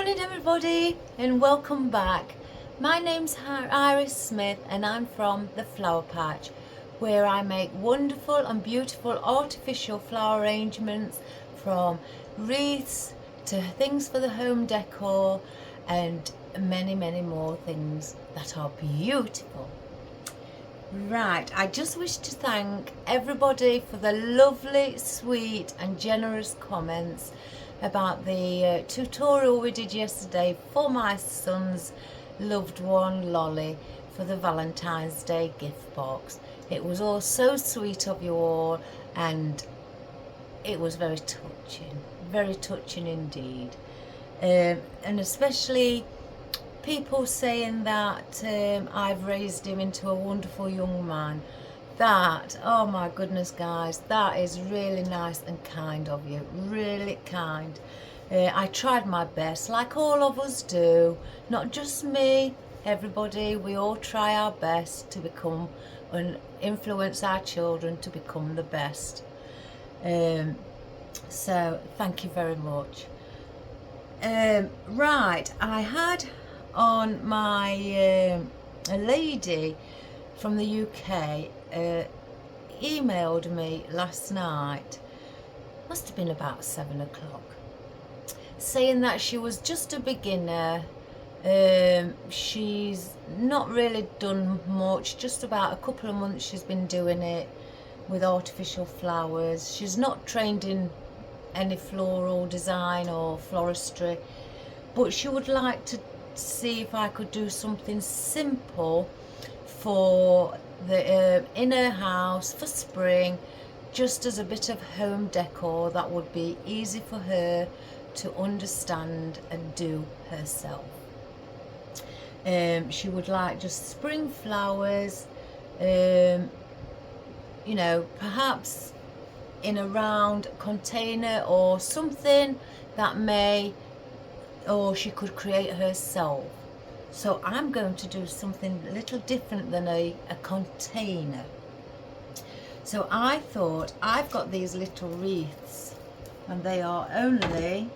morning everybody and welcome back. My name's Iris Smith and I'm from the Flower Patch, where I make wonderful and beautiful artificial flower arrangements, from wreaths to things for the home decor and many more things that are beautiful. Right, I just wish to thank everybody for the lovely, sweet and generous comments about the tutorial we did yesterday for my son's loved one, Lolly, for the Valentine's Day gift box. It was all so sweet of you all, and it was very touching indeed. And especially people saying that I've raised him into a wonderful young man. That, oh my goodness guys, that is really nice and kind of you, really kind. I tried my best, like all of us do, not just me, everybody. We all try our best to become and influence our children to become the best. So thank you very much. Right, I had on my a lady from the UK emailed me last night, must have been about 7 o'clock, saying that she was just a beginner. She's not really done much, just about a couple of months she's been doing it with artificial flowers. She's not trained in any floral design or floristry, but she would like to see if I could do something simple for the in her house for spring, just as a bit of home decor that would be easy for her to understand and do herself. She would like just spring flowers, you know, perhaps in a round container or something that may, or she could create herself. So I'm going to do something a little different than a container. So I thought, I've got these little wreaths and they are only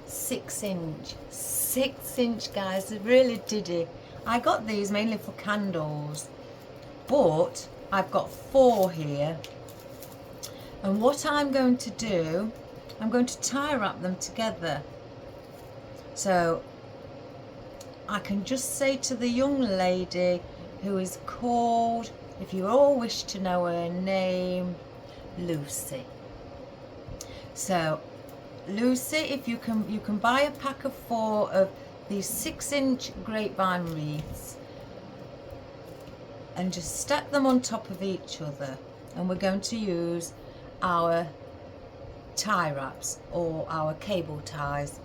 6 inch. 6 inch guys, they really did it. I got these mainly for candles, but I've got 4 here. And what I'm going to do, I'm going to tie wrap them together. So I can just say to the young lady, who is called, if you all wish to know her name, Lucy. So Lucy, if you can buy a pack of 4 of these 6 inch grapevine wreaths and just stack them on top of each other, and we're going to use our tie wraps or our cable ties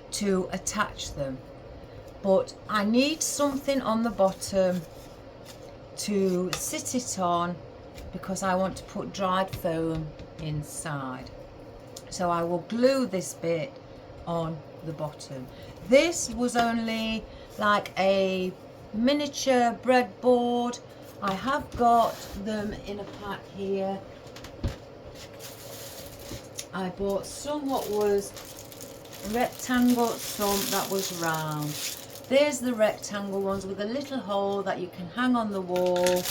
to attach them. But I need something on the bottom to sit it on, because I want to put dried foam inside. So I will glue this bit on the bottom. This was only like a miniature breadboard. I have got them in a pack here. I bought some what was rectangle, some that was round. There's the rectangle ones with a little hole that you can hang on the wall,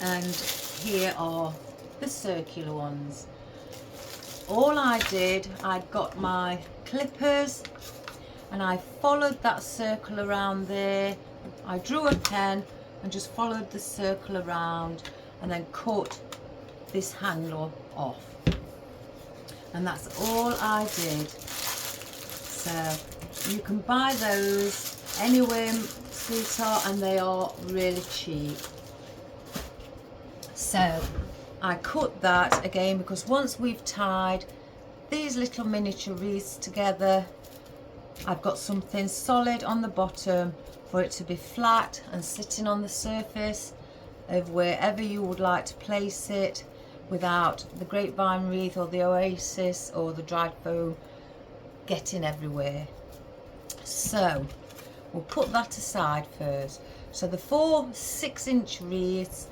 and here are the circular ones. All I did, I got my clippers and I followed that circle around there. I drew a pen and just followed the circle around and then cut this handle off, and that's all I did. So you can buy those anywhere, sweetheart, and they are really cheap. So I cut that again, because once we've tied these little miniature wreaths together, I've got something solid on the bottom for it to be flat and sitting on the surface of wherever you would like to place it, without the grapevine wreath or the oasis or the dried foam getting everywhere. So we'll put that aside first. So the 4 6 inch wreaths,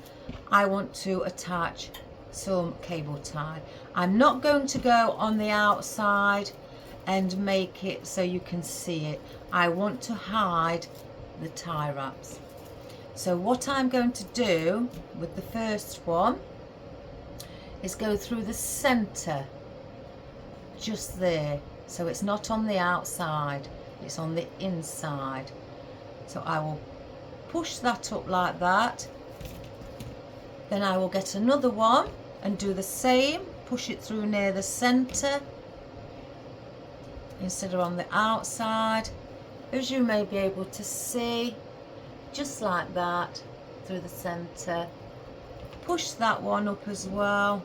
I want to attach some cable tie. I'm not going to go on the outside and make it so you can see it. I want to hide the tie wraps. So what I'm going to do with the first one is go through the center, just there, so it's not on the outside, it's on the inside. So I will push that up like that, then I will get another one and do the same, push it through near the center instead of on the outside, as you may be able to see, just like that, through the center. Push that one up as well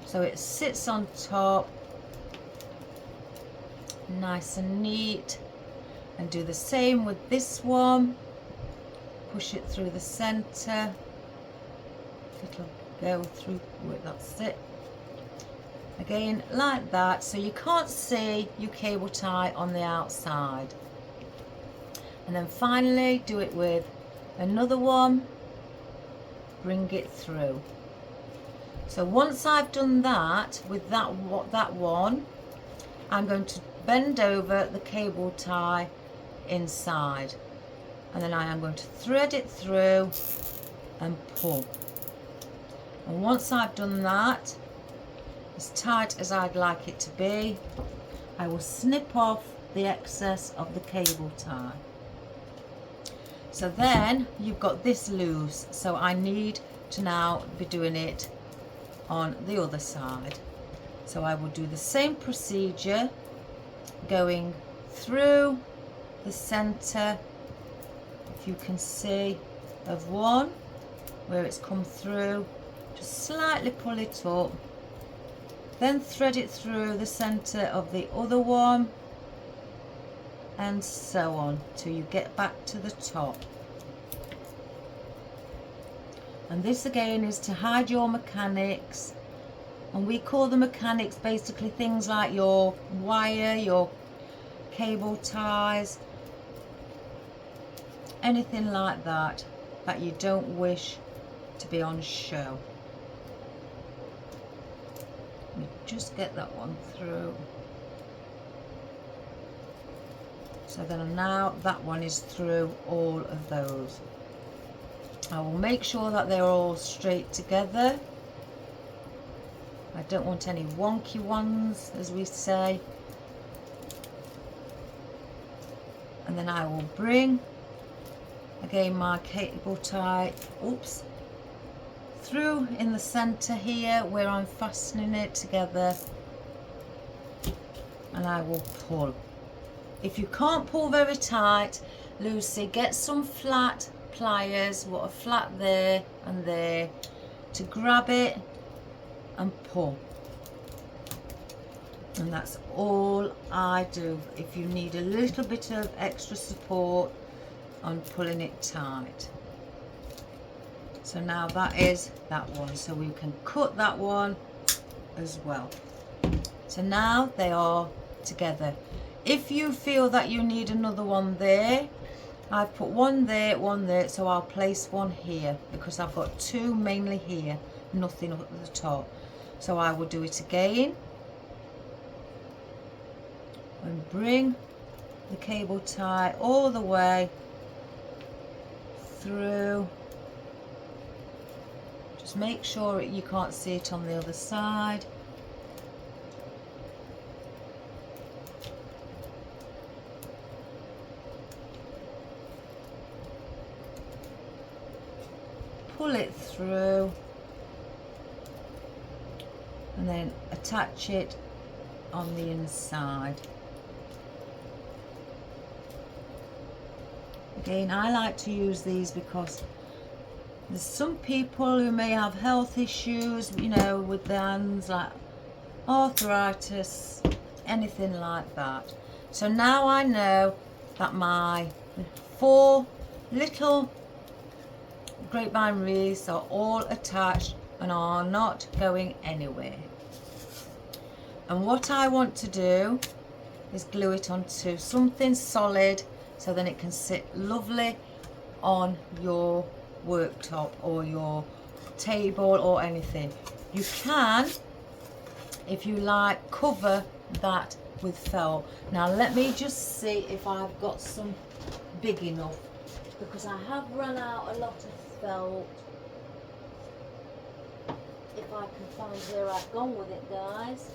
so it sits on top, nice and neat, and do the same with this one. Push it through the center, it'll go through, that's it. Again, like that, so you can't see your cable tie on the outside. And then finally do it with another one, bring it through. So once I've done that with that one, I'm going to bend over the cable tie inside, and then I am going to thread it through and pull. And once I've done that, as tight as I'd like it to be, I will snip off the excess of the cable tie. So then you've got this loose, so I need to now be doing it on the other side. So I will do the same procedure, going through the center, if you can see, of one where it's come through, just slightly pull it up, then thread it through the center of the other one, and so on till you get back to the top. And this again is to hide your mechanics, and we call the mechanics basically things like your wire, your cable ties, anything like that that you don't wish to be on show. You just get that one through. So then now that one is through all of those. I will make sure that they're all straight together. I don't want any wonky ones, as we say. And then I will bring again my cable tie, through in the center here where I'm fastening it together, and I will pull. If you can't pull very tight, Lucy, get some flat pliers, what are flat there and there, to grab it and pull. And that's all I do. If you need a little bit of extra support on pulling it tight. So now that is that one, so we can cut that one as well. So now they are together. If you feel that you need another one there, I've put one there, so I'll place one here because I've got two mainly here, nothing up at the top. So I will do it again and bring the cable tie all the way through. Just make sure you can't see it on the other side. Pull it through and then attach it on the inside. Again, I like to use these because there's some people who may have health issues, you know, with their hands, like arthritis, anything like that. So now I know that my 4 little grapevine wreaths are all attached and are not going anywhere. And what I want to do is glue it onto something solid so then it can sit lovely on your worktop or your table or anything. You can, if you like, cover that with felt. Now let me just see if I've got some big enough, because I have run out a lot of felt. If I can find where I've gone with it, guys.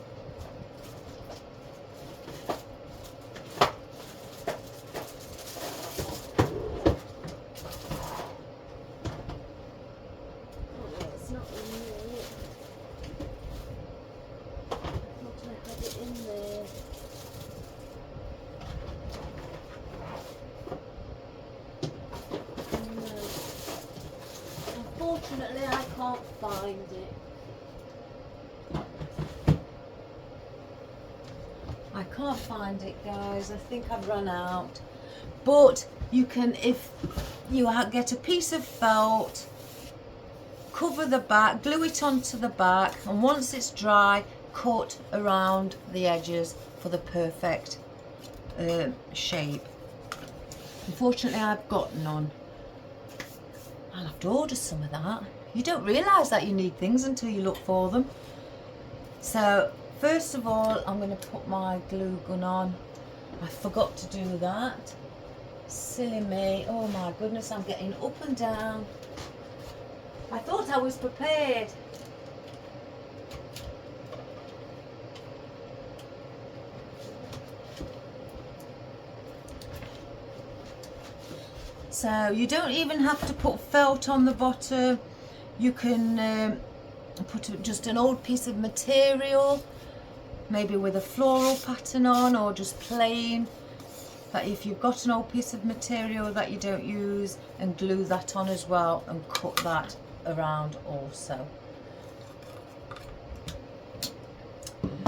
Unfortunately, I can't find it. I can't find it, guys. I think I've run out. But you can, if you get a piece of felt, cover the back, glue it onto the back, and once it's dry, cut around the edges for the perfect shape. Unfortunately, I've got none. I'll have to order some of that. You don't realise that you need things until you look for them. So first of all, I'm going to put my glue gun on. I forgot to do that. Silly me. Oh my goodness, I'm getting up and down. I thought I was prepared. So you don't even have to put felt on the bottom. You can put just an old piece of material, maybe with a floral pattern on, or just plain. But if you've got an old piece of material that you don't use, and glue that on as well and cut that around also.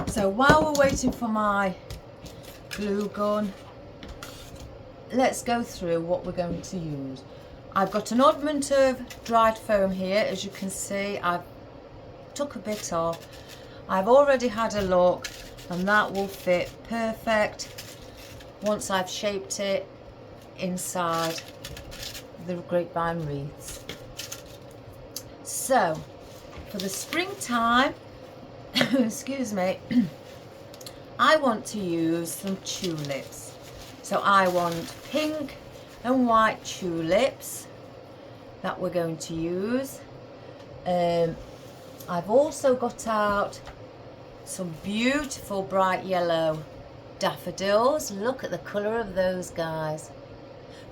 So while we're waiting for my glue gun, let's go through what we're going to use. I've got an oddment of dried foam here. As you can see, I've took a bit off. I've already had a look, and that will fit perfect once I've shaped it inside the grapevine wreaths. So for the springtime, excuse me, I want to use some tulips. So I want pink and white tulips that we're going to use. I've also got out some beautiful bright yellow daffodils. Look at the colour of those, guys.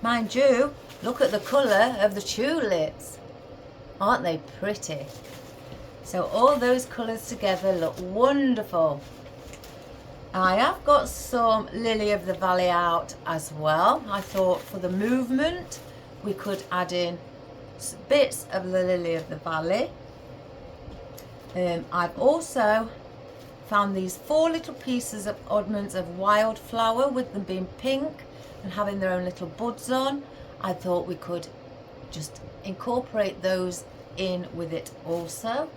Mind you, look at the colour of the tulips. Aren't they pretty? So all those colours together look wonderful. I have got some lily of the valley out as well. I thought for the movement we could add in bits of the lily of the valley. I've also found these 4 little pieces of oddments of wildflower, with them being pink and having their own little buds on. I thought we could just incorporate those in with it also.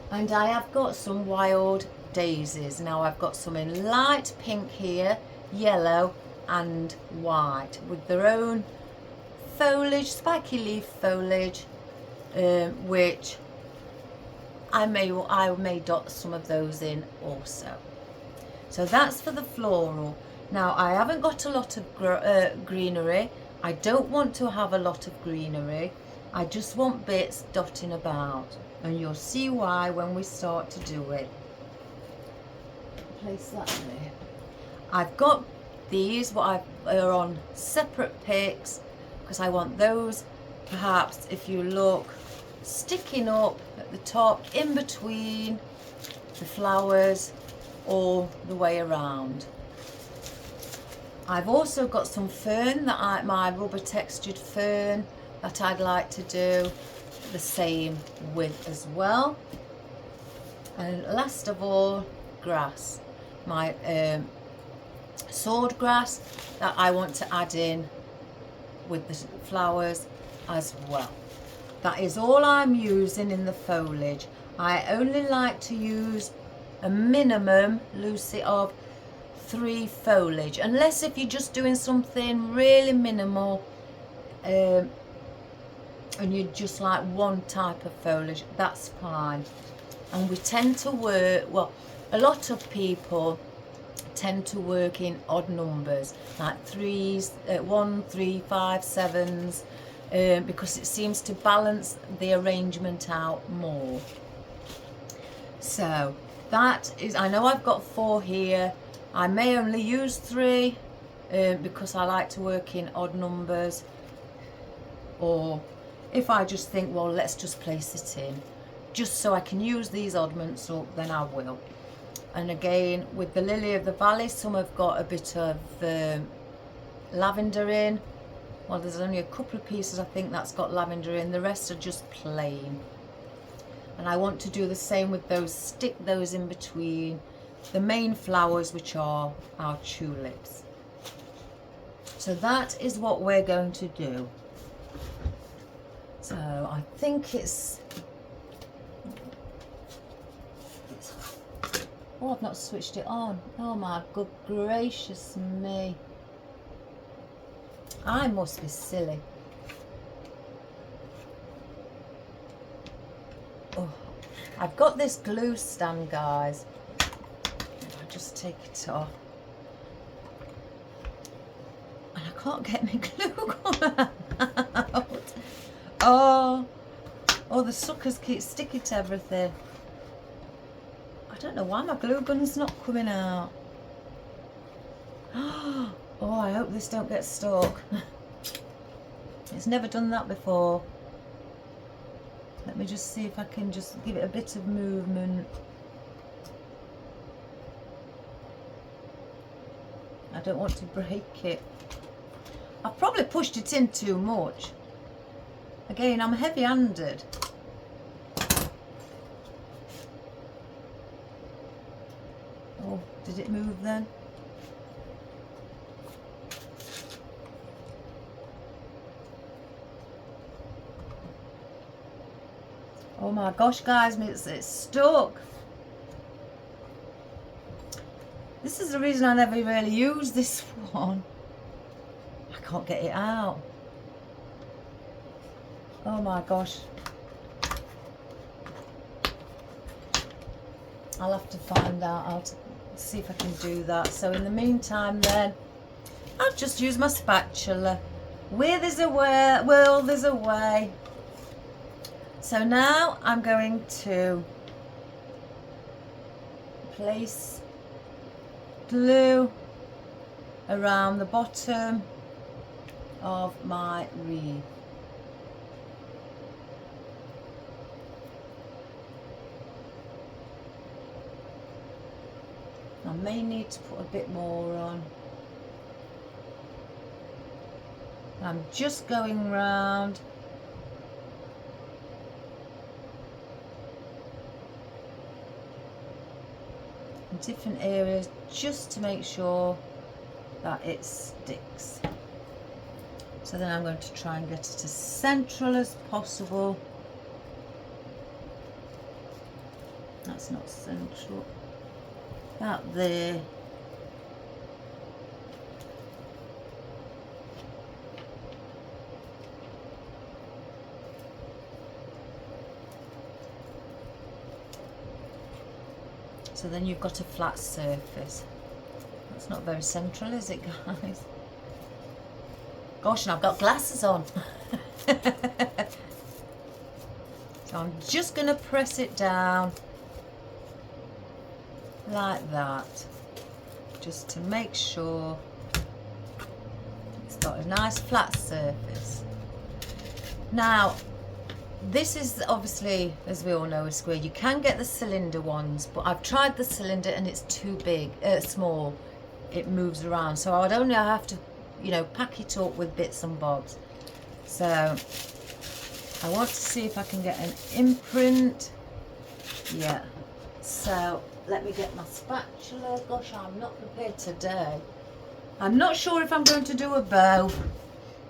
And I have got some wild daisies. Now I've got some in light pink here, yellow and white, with their own foliage, spiky leaf foliage, which I may dot some of those in also. So that's for the floral. Now I haven't got a lot of greenery. I don't want to have a lot of greenery. I just want bits dotting about, and you'll see why when we start to do it. Place that there. I've got these what are on separate picks, because I want those, perhaps if you look, sticking up at the top in between the flowers all the way around. I've also got some fern that my rubber textured fern that I'd like to do the same with as well. And last of all, grass, my sword grass that I want to add in with the flowers as well. That is all I'm using in the foliage. I only like to use a minimum, Lucy, of 3 foliage, unless if you're just doing something really minimal and you just like one type of foliage, that's fine. And we tend to work, well, a lot of people tend to work in odd numbers, like threes, 1, 3, 5, 7s, because it seems to balance the arrangement out more. So that is, I know I've got 4 here. I may only use 3 because I like to work in odd numbers, or if I just think, well, let's just place it in just so I can use these oddments up, then I will. And again, with the Lily of the Valley, some have got a bit of lavender in. Well, there's only a couple of pieces I think that's got lavender in, the rest are just plain. And I want to do the same with those, stick those in between the main flowers, which are our tulips. So that is what we're going to do. So I think it's oh, I've not switched it on. Oh my good gracious me. I must be silly. Oh, I've got this glue stand, guys. I'll just take it off. And I can't get my glue gun out. Oh, the suckers keep sticking to everything. I don't know why my glue gun's not coming out. Oh, I hope this don't get stuck. It's never done that before. Let me just see if I can just give it a bit of movement. I don't want to break it. I've probably pushed it in too much. Again, I'm heavy-handed. Oh, did it move then? Oh my gosh, guys, it's stuck. This is the reason I never really use this one. I can't get it out. Oh my gosh. I'll have to find out. I'll see if I can do that. So in the meantime then, I'll just use my spatula. Where there's a will, there's a way. So now I'm going to place glue around the bottom of my wreath. I may need to put a bit more on. I'm just going round. In different areas just to make sure that it sticks. So then I'm going to try and get it as central as possible. That's not central. About there. So then you've got a flat surface. That's not very central, is it, guys? Gosh, and I've got glasses on. So I'm just going to press it down like that, just to make sure it's got a nice flat surface. Now, this is obviously, as we all know, a square. You can get the cylinder ones, but I've tried the cylinder and it's too big, small. It moves around, so I'd only have to, you know, pack it up with bits and bobs. So I want to see if I can get an imprint. Yeah. So let me get my spatula. Gosh, I'm not prepared today. I'm not sure if I'm going to do a bow.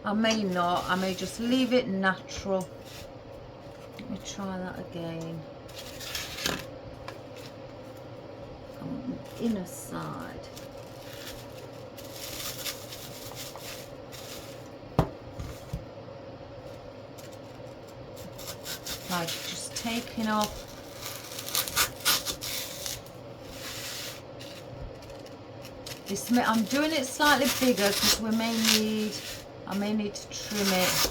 I may not. I may just leave it natural. Let me try that again. On the inner side. Like just taking off I'm doing it slightly bigger because I may need to trim it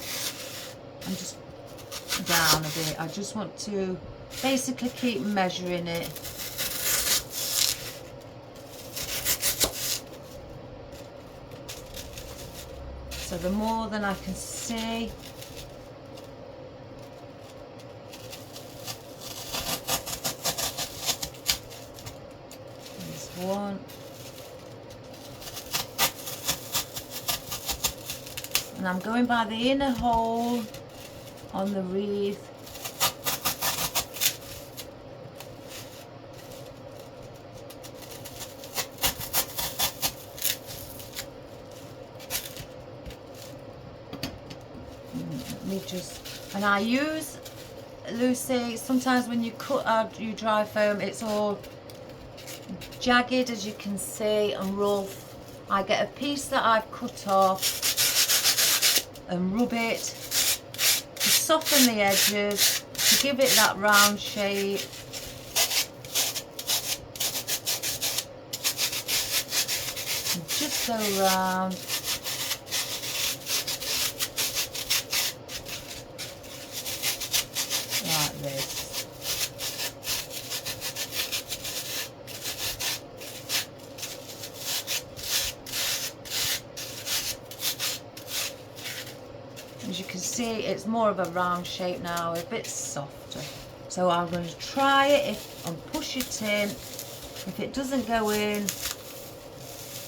and just down a bit. I just want to basically keep measuring it. So the more than I can see. There's one. And I'm going by the inner hole on the wreath. And I use, Lucy, sometimes when you cut out your dry foam, it's all jagged, as you can see, and rough. I get a piece that I've cut off and rub it to soften the edges, to give it that round shape. And just go round. Like this. As you can see, it's more of a round shape now, a bit softer. So I'm going to try it and push it in. If it doesn't go in,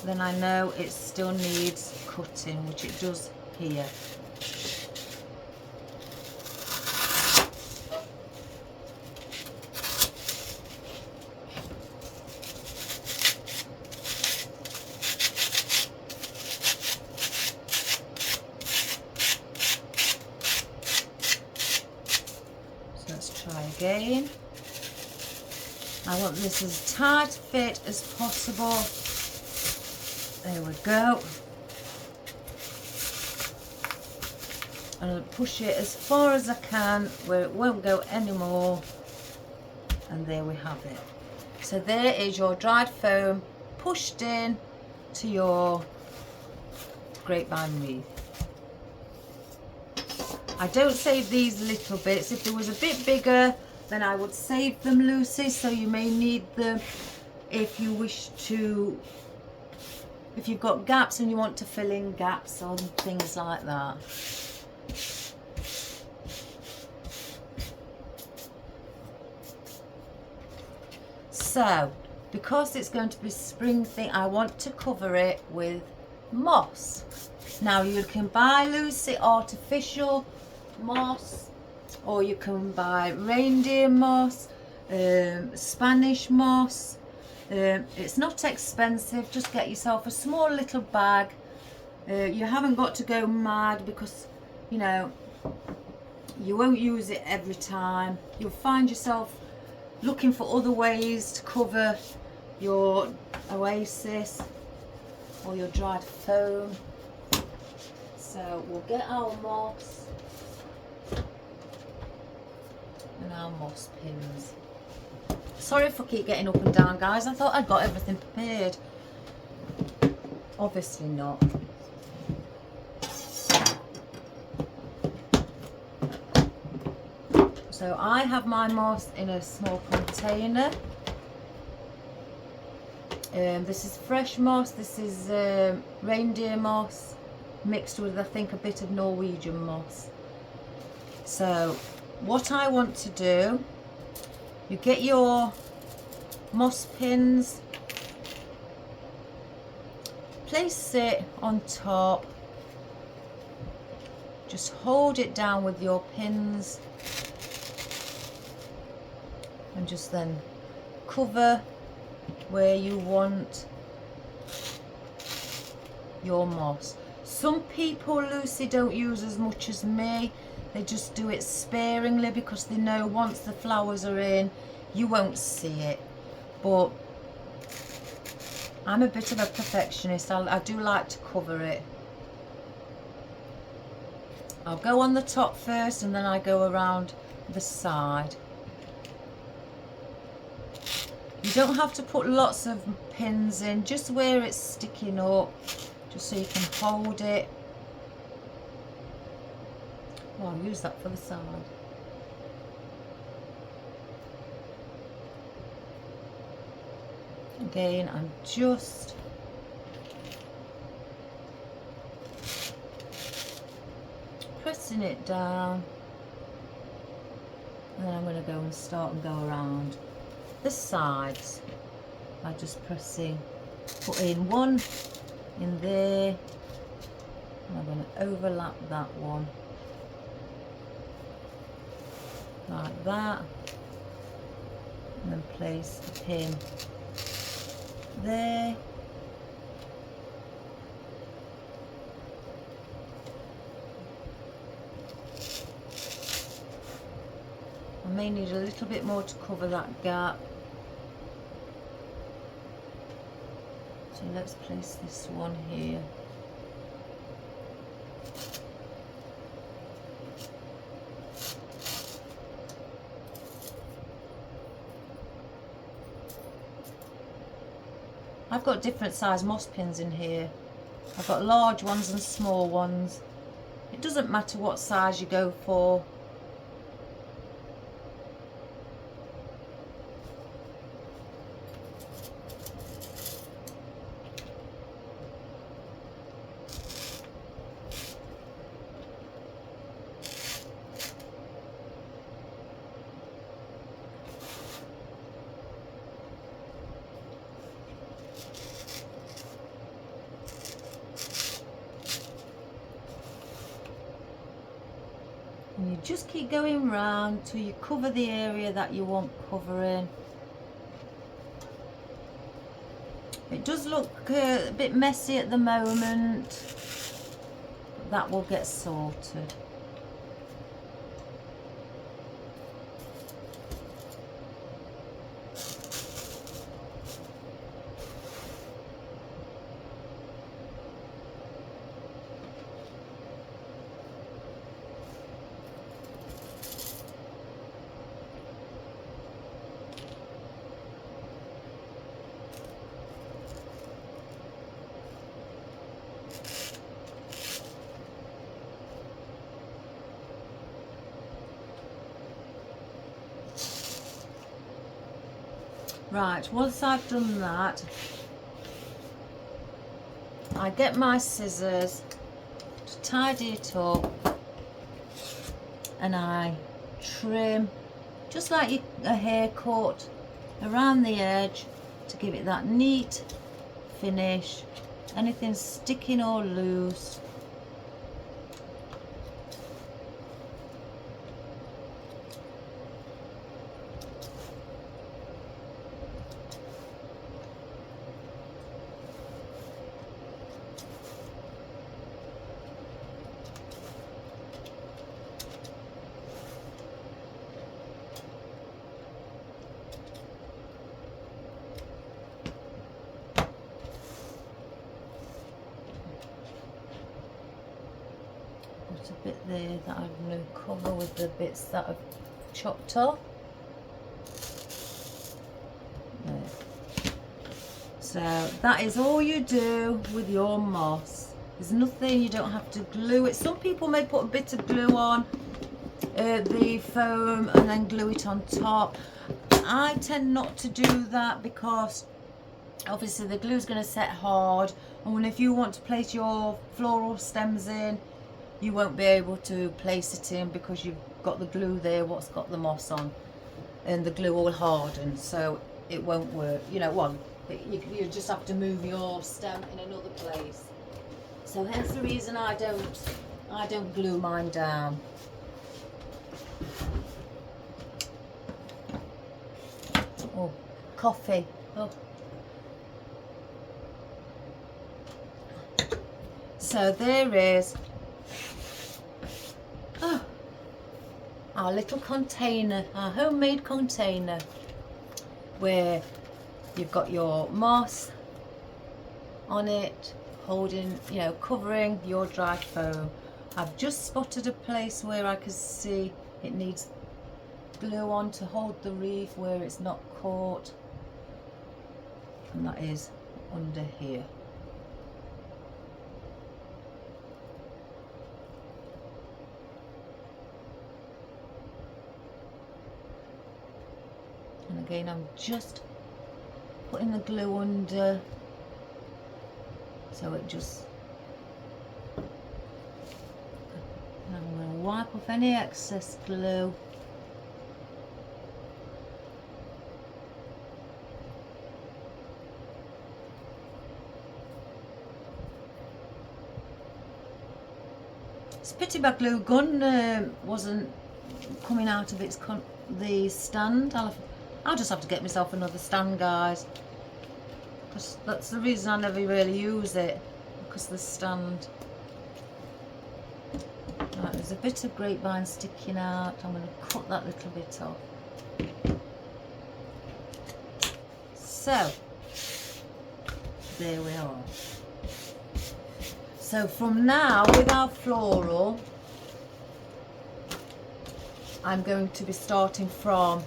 then I know it still needs cutting, which it does here. Let's try again. I want this as tight fit as possible. There we go. And I'll push it as far as I can where it won't go anymore. And there we have it. So there is your dried foam pushed in to your grapevine wreath. I don't save these little bits. If there was a bit bigger, then I would save them, Lucy, so you may need them if you wish to, if you've got gaps and you want to fill in gaps or things like that. So, because it's going to be spring thing, I want to cover it with moss. Now you can buy, Lucy, artificial moss, or you can buy reindeer moss, Spanish moss. It's not expensive. Just get yourself a small little bag. You haven't got to go mad because, you know, you won't use it every time. You'll find yourself looking for other ways to cover your oasis or your dried foam. So we'll get our moss and our moss pins. Sorry if I keep getting up and down, guys. I thought I'd got everything prepared. Obviously not. So I have my moss in a small container. This is fresh moss. This is reindeer moss mixed with, I think, a bit of Norwegian moss. So what I want to do, you get your moss pins, place it on top, just hold it down with your pins and just then cover where you want your moss. Some people, Lucy, don't use as much as me. They just do it sparingly because they know once the flowers are in, you won't see it. But I'm a bit of a perfectionist. I do like to cover it. I'll go on the top first and then I go around the side. You don't have to put lots of pins in, just where it's sticking up, just so you can hold it. Oh, I'll use that for the side. Again, I'm just pressing it down, and then I'm going to go and start and go around the sides by just pressing, putting one in there, and I'm going to overlap that one like that, and then place the pin there. I may need a little bit more to cover that gap. So let's place this one here. I've got different size moss pins in here. I've got large ones and small ones. It doesn't matter what size you go for. And you just keep going round till you cover the area that you want covering. It does look a bit messy at the moment, but that will get sorted. Right, once I've done that, I get my scissors to tidy it up, and I trim just like a haircut around the edge to give it that neat finish. Anything sticking or loose, a bit there that I'm going to cover with the bits that I've chopped off. There. So that is all you do with your moss. There's nothing, you don't have to glue it. Some people may put a bit of glue on the foam and then glue it on top. I tend not to do that because obviously the glue is going to set hard, and if you want to place your floral stems in, you won't be able to place it in because you've got the glue there what's got the moss on, and the glue will harden, so it won't work. You know, well, you just have to move your stem in another place. So hence the reason I don't glue mine down. Oh, coffee. Oh. So there is our little container, our homemade container, where you've got your moss on it, holding, you know, covering your dry foam. I've just spotted a place where I can see it needs glue on to hold the wreath where it's not caught. and that is under here. And again, I'm just putting the glue under, so it just, and I'm going to wipe off any excess glue. It's a pity my glue gun wasn't coming out of the stand. I'll just have to get myself another stand, guys, because that's the reason I never really use it, because the stand. Right, there's a bit of grapevine sticking out. I'm going to cut that little bit off. So there we are. So from now, with our floral, I'm going to be starting from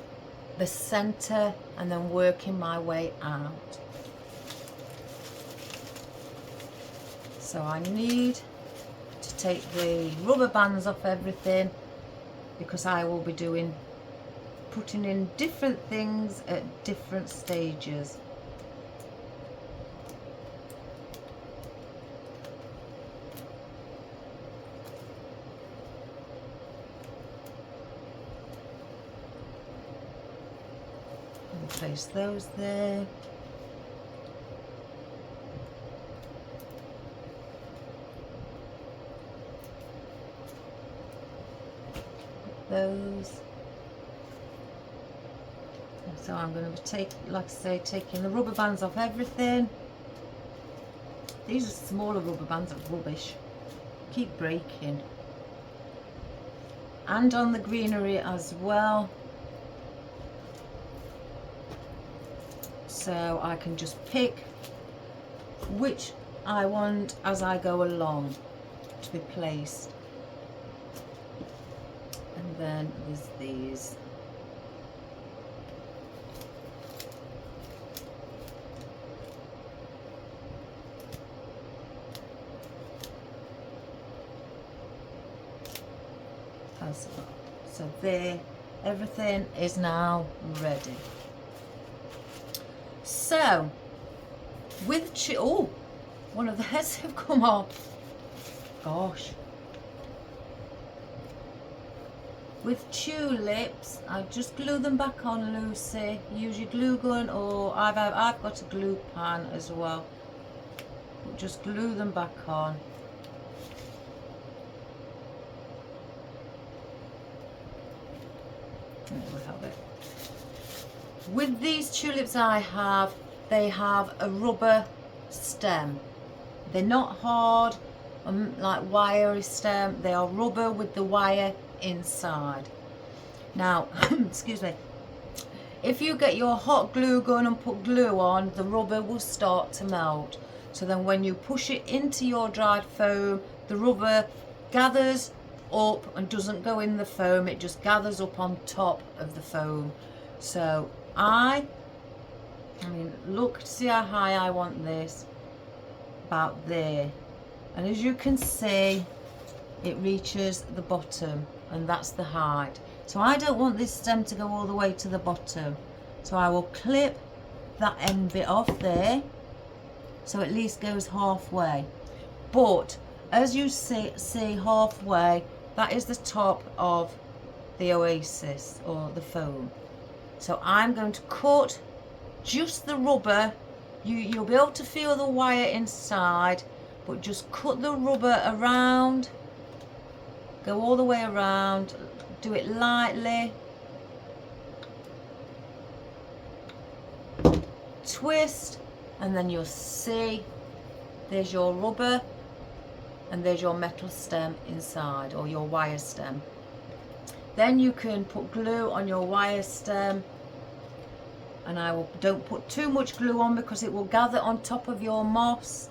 the center and then working my way out. So I need to take the rubber bands off everything, because I will be putting in different things at different stages. Place those there. Those. So I'm going to like I say, taking the rubber bands off everything. These are smaller rubber bands, are rubbish. Keep breaking. And on the greenery as well. So I can just pick which I want as I go along to be placed. And then there's these. As well. So there, everything is now ready. So, with oh, one of the heads have come off. Gosh. With tulips, I just glue them back on, Lucy. Use your glue gun, or I've got a glue pan as well. Just glue them back on. There we have it. With these tulips they have a rubber stem. They're not hard, like wiry stem. They are rubber with the wire inside. Now, excuse me, if you get your hot glue gun and put glue on, the rubber will start to melt. So then when you push it into your dried foam, the rubber gathers up and doesn't go in the foam. It just gathers up on top of the foam. So I mean, look, see how high I want this, about there, and as you can see, it reaches the bottom, and that's the height. So I don't want this stem to go all the way to the bottom, so I will clip that end bit off there, so at least goes halfway. But as you see halfway, that is the top of the oasis, or the foam. So I'm going to cut just the rubber. You'll be able to feel the wire inside, but just cut the rubber around, go all the way around, do it lightly, twist, and then you'll see there's your rubber and there's your metal stem inside, or your wire stem. Then you can put glue on your wire stem, and don't put too much glue on because it will gather on top of your moss.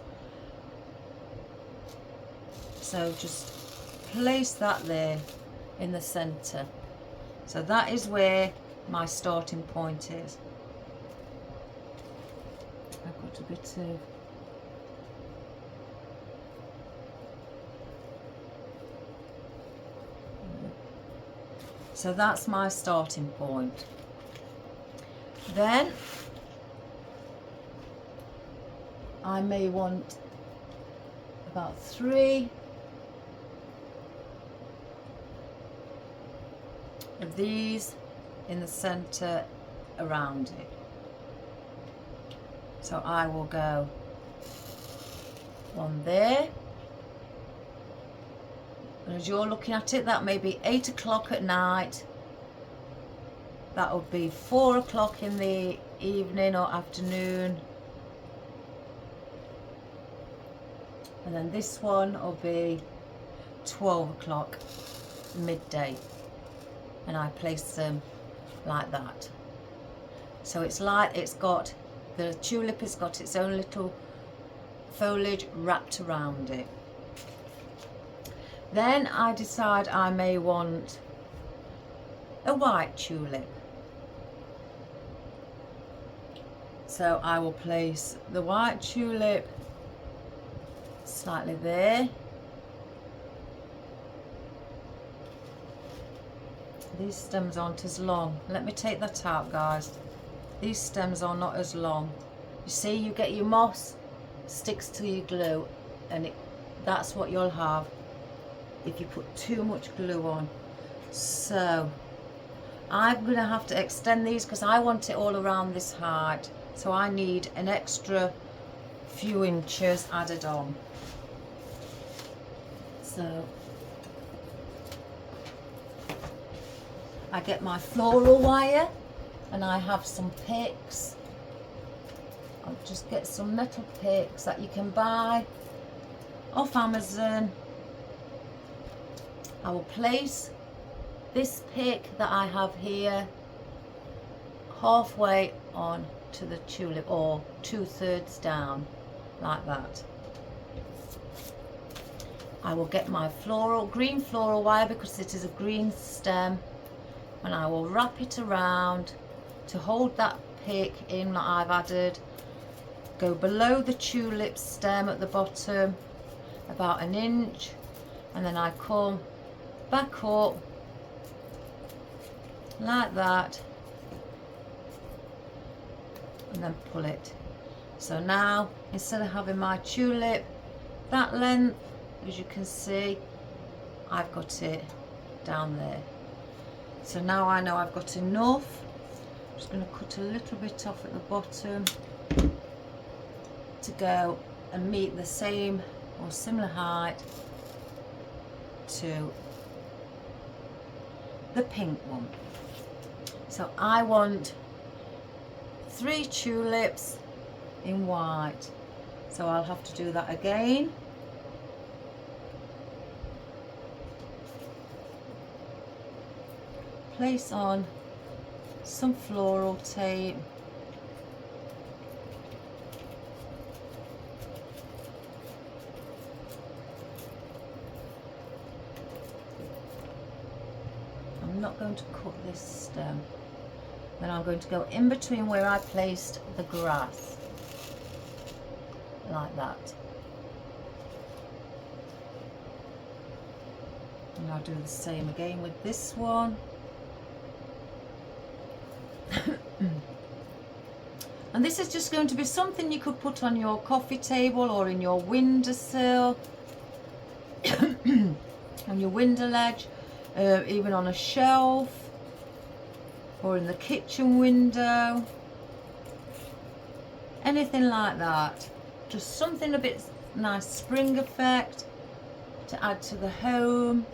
So just place that there in the center. So that is where my starting point is. put a bit of so that's my starting point. Then I may want about 3 of these in the center around it. So I will go one there. And as you're looking at it, that may be 8 o'clock at night. That would be 4 o'clock in the evening or afternoon. And then this one will be 12 o'clock midday. And I place them like that. So it's like it's got, the tulip has got its own little foliage wrapped around it. Then I decide I may want a white tulip. So I will place the white tulip slightly there. These stems aren't as long. Let me take that out, guys. These stems are not as long. You see, you get your moss sticks to your glue, and that's what you'll have if you put too much glue on. So I'm going to have to extend these because I want it all around this height. So I need an extra few inches added on. So I get my floral wire and I have some picks. I'll just get some metal picks that you can buy off Amazon. I will place this pick that I have here halfway on to the tulip, or 2/3 down, like that. I will get my green floral wire because it is a green stem, and I will wrap it around to hold that pick in that I've added. Go below the tulip stem at the bottom about 1 inch, and then I come back up like that and then pull it. So now, instead of having my tulip that length, as you can see, I've got it down there. So now I know I've got enough. I'm just going to cut a little bit off at the bottom to go and meet the same or similar height to the pink one. So I want 3 tulips in white. So I'll have to do that again. Place on some floral tape. I'm not going to cut this stem. Then I'm going to go in between where I placed the grass, like that. And I'll do the same again with this one. And this is just going to be something you could put on your coffee table or in your windowsill, on your window ledge, even on a shelf or in the kitchen window, anything like that. Just something a bit nice spring effect to add to the home.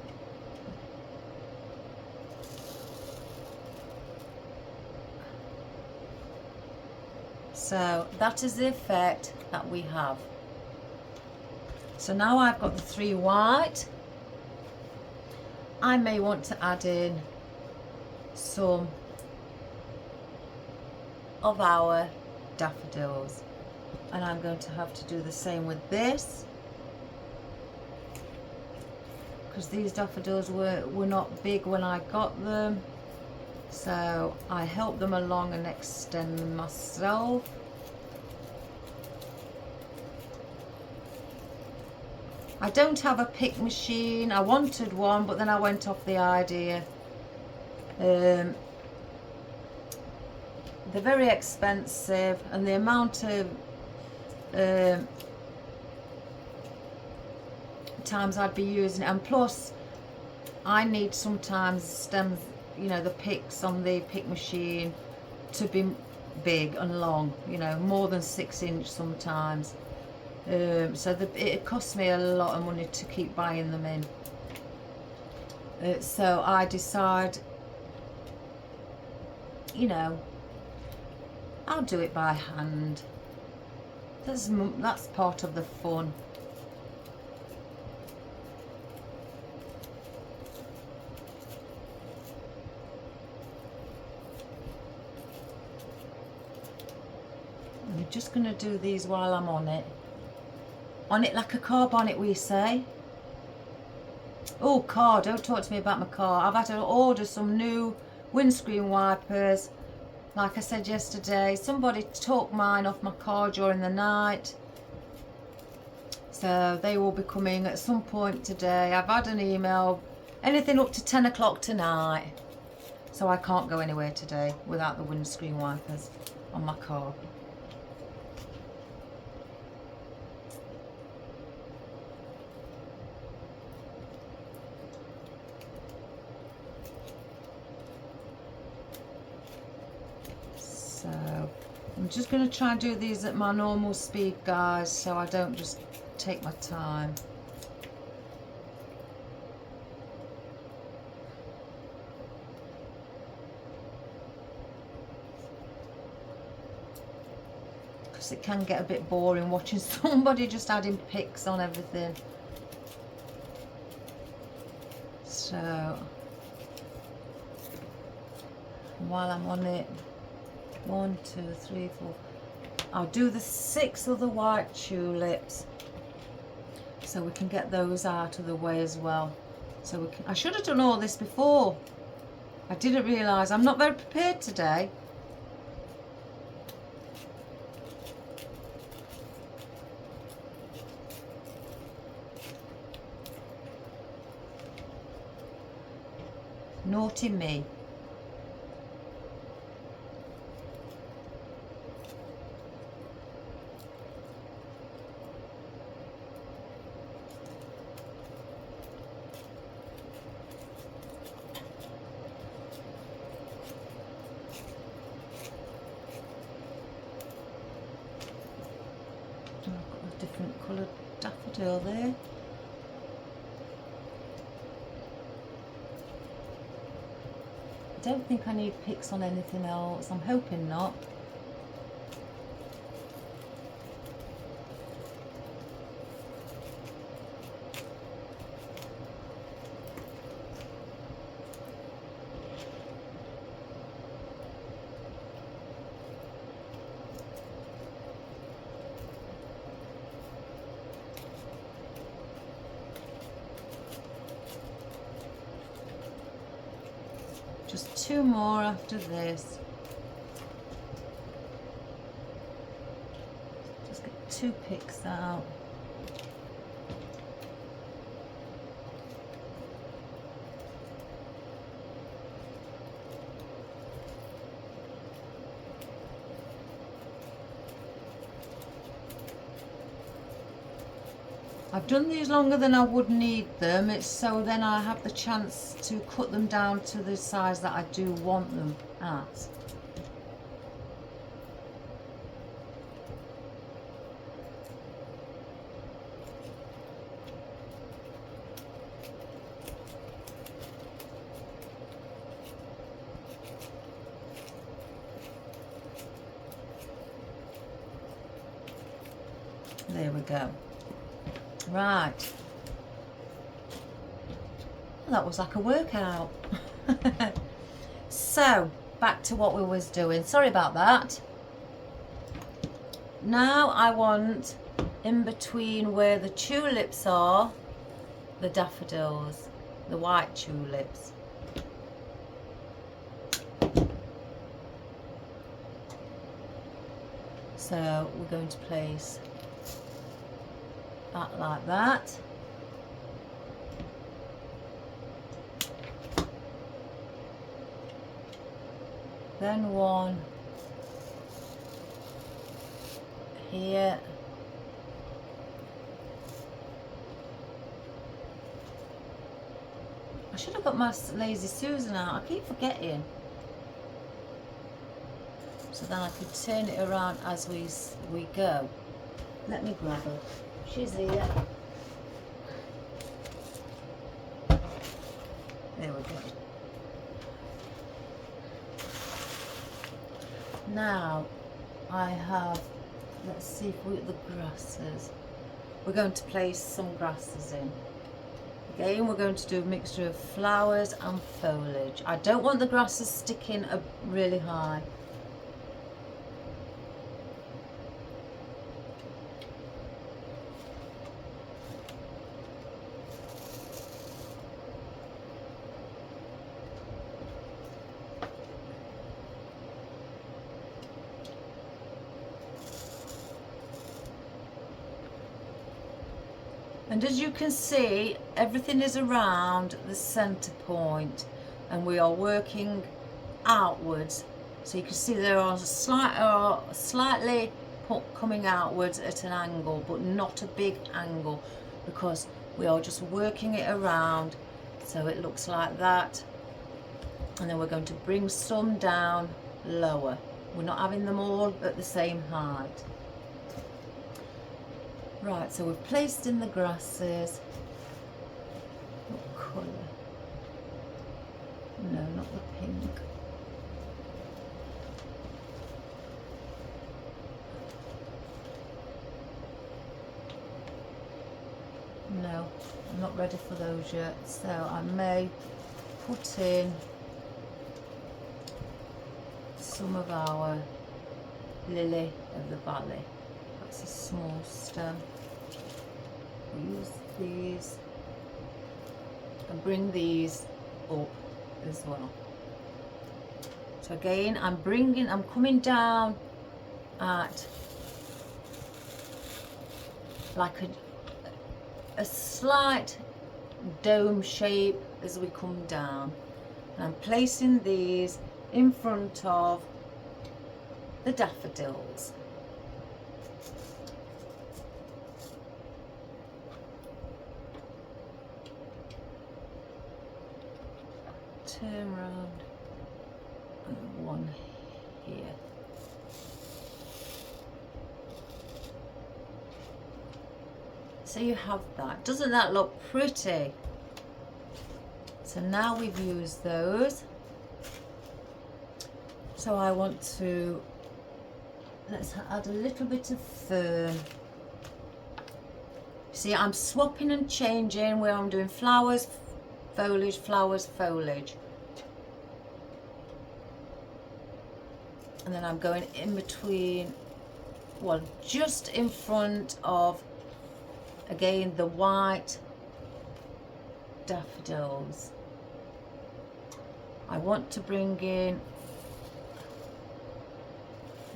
So that is the effect that we have. So now I've got the 3 white. I may want to add in some of our daffodils, and I'm going to have to do the same with this, because these daffodils were not big when I got them, so I helped them along and extend them myself. I don't have a pick machine. I wanted one, but then I went off the idea. They're very expensive, and the amount of times I'd be using it, and plus I need sometimes stems, you know, the picks on the pick machine to be big and long, you know, more than 6 inch sometimes. So it costs me a lot of money to keep buying them in. So I decide, you know, I'll do it by hand. That's part of the fun. I'm just going to do these while I'm on it. On it like a car bonnet, we say. Oh, car, don't talk to me about my car. I've had to order some new windscreen wipers. Like I said yesterday, somebody took mine off my car during the night. So they will be coming at some point today. I've had an email, anything up to 10 o'clock tonight. So I can't go anywhere today without the windscreen wipers on my car. So I'm just going to try and do these at my normal speed, guys, so I don't just take my time. Because it can get a bit boring watching somebody just adding pics on everything. So while I'm on it, 1, 2, 3, 4. I'll do the 6 other white tulips, so we can get those out of the way as well. So we can, I should have done all this before. I didn't realise. I'm not very prepared today. Naughty me. Different coloured daffodil there. I don't think I need picks on anything else. I'm hoping not. Just 2 more after this. Just get 2 picks out. I've done these longer than I would need them. It's so then I have the chance to cut them down to the size that I do want them at. There we go. Right. That was like a workout. So, back to what we was doing. Sorry about that. Now I want in between where the tulips are, the daffodils, the white tulips. So we're going to place that like that. then one here, I should have got my Lazy Susan out, I keep forgetting. So then I could turn it around as we go. Let me grab her. She's here. There we go. Now I have, let's see if we get the grasses. We're going to place some grasses in. Again, we're going to do a mixture of flowers and foliage. I don't want the grasses sticking up really high. And as you can see, everything is around the centre point, and we are working outwards. So you can see there are slightly coming outwards at an angle, but not a big angle, because we are just working it around. So it looks like that. And then we're going to bring some down lower. We're not having them all at the same height. Right, so we've placed in the grasses. What colour? No, not the pink. No, I'm not ready for those yet. So I may put in some of our lily of the valley. That's a small stem. We'll use these and bring these up as well. So again, I'm coming down at like a slight dome shape as we come down. And I'm placing these in front of the daffodils. Turn round and one here. So you have that. Doesn't that look pretty? So now we've used those. So I want to, let's add a little bit of fern. See, I'm swapping and changing where I'm doing flowers, foliage, flowers, foliage. And then I'm going in between, well, just in front of, again, the white daffodils. I want to bring in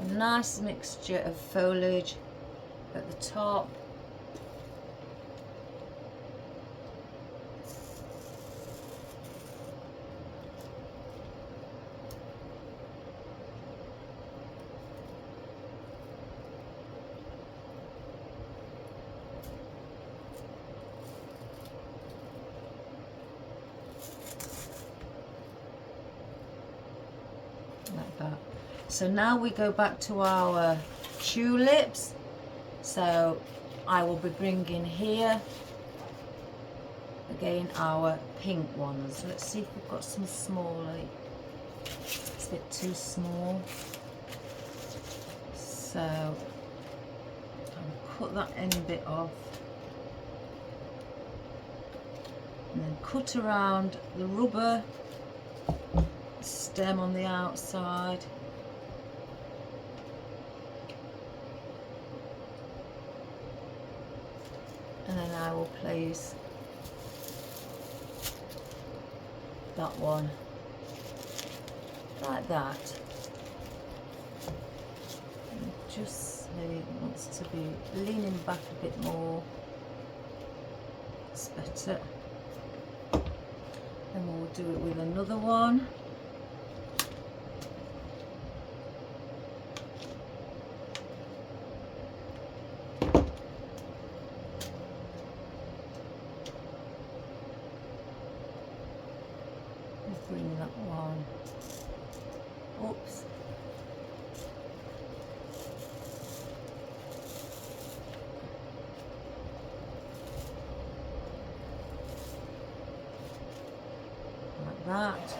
a nice mixture of foliage at the top. Like that. So now we go back to our tulips. So I will be bringing here again our pink ones. Let's see if we've got some smaller. It's a bit too small. So I'll cut that end bit off. And then cut around the rubber stem on the outside. And then I will place that one like that. And just say it wants to be leaning back a bit more. It's better. Then we'll do it with another one. bring that one. Oops. Like that.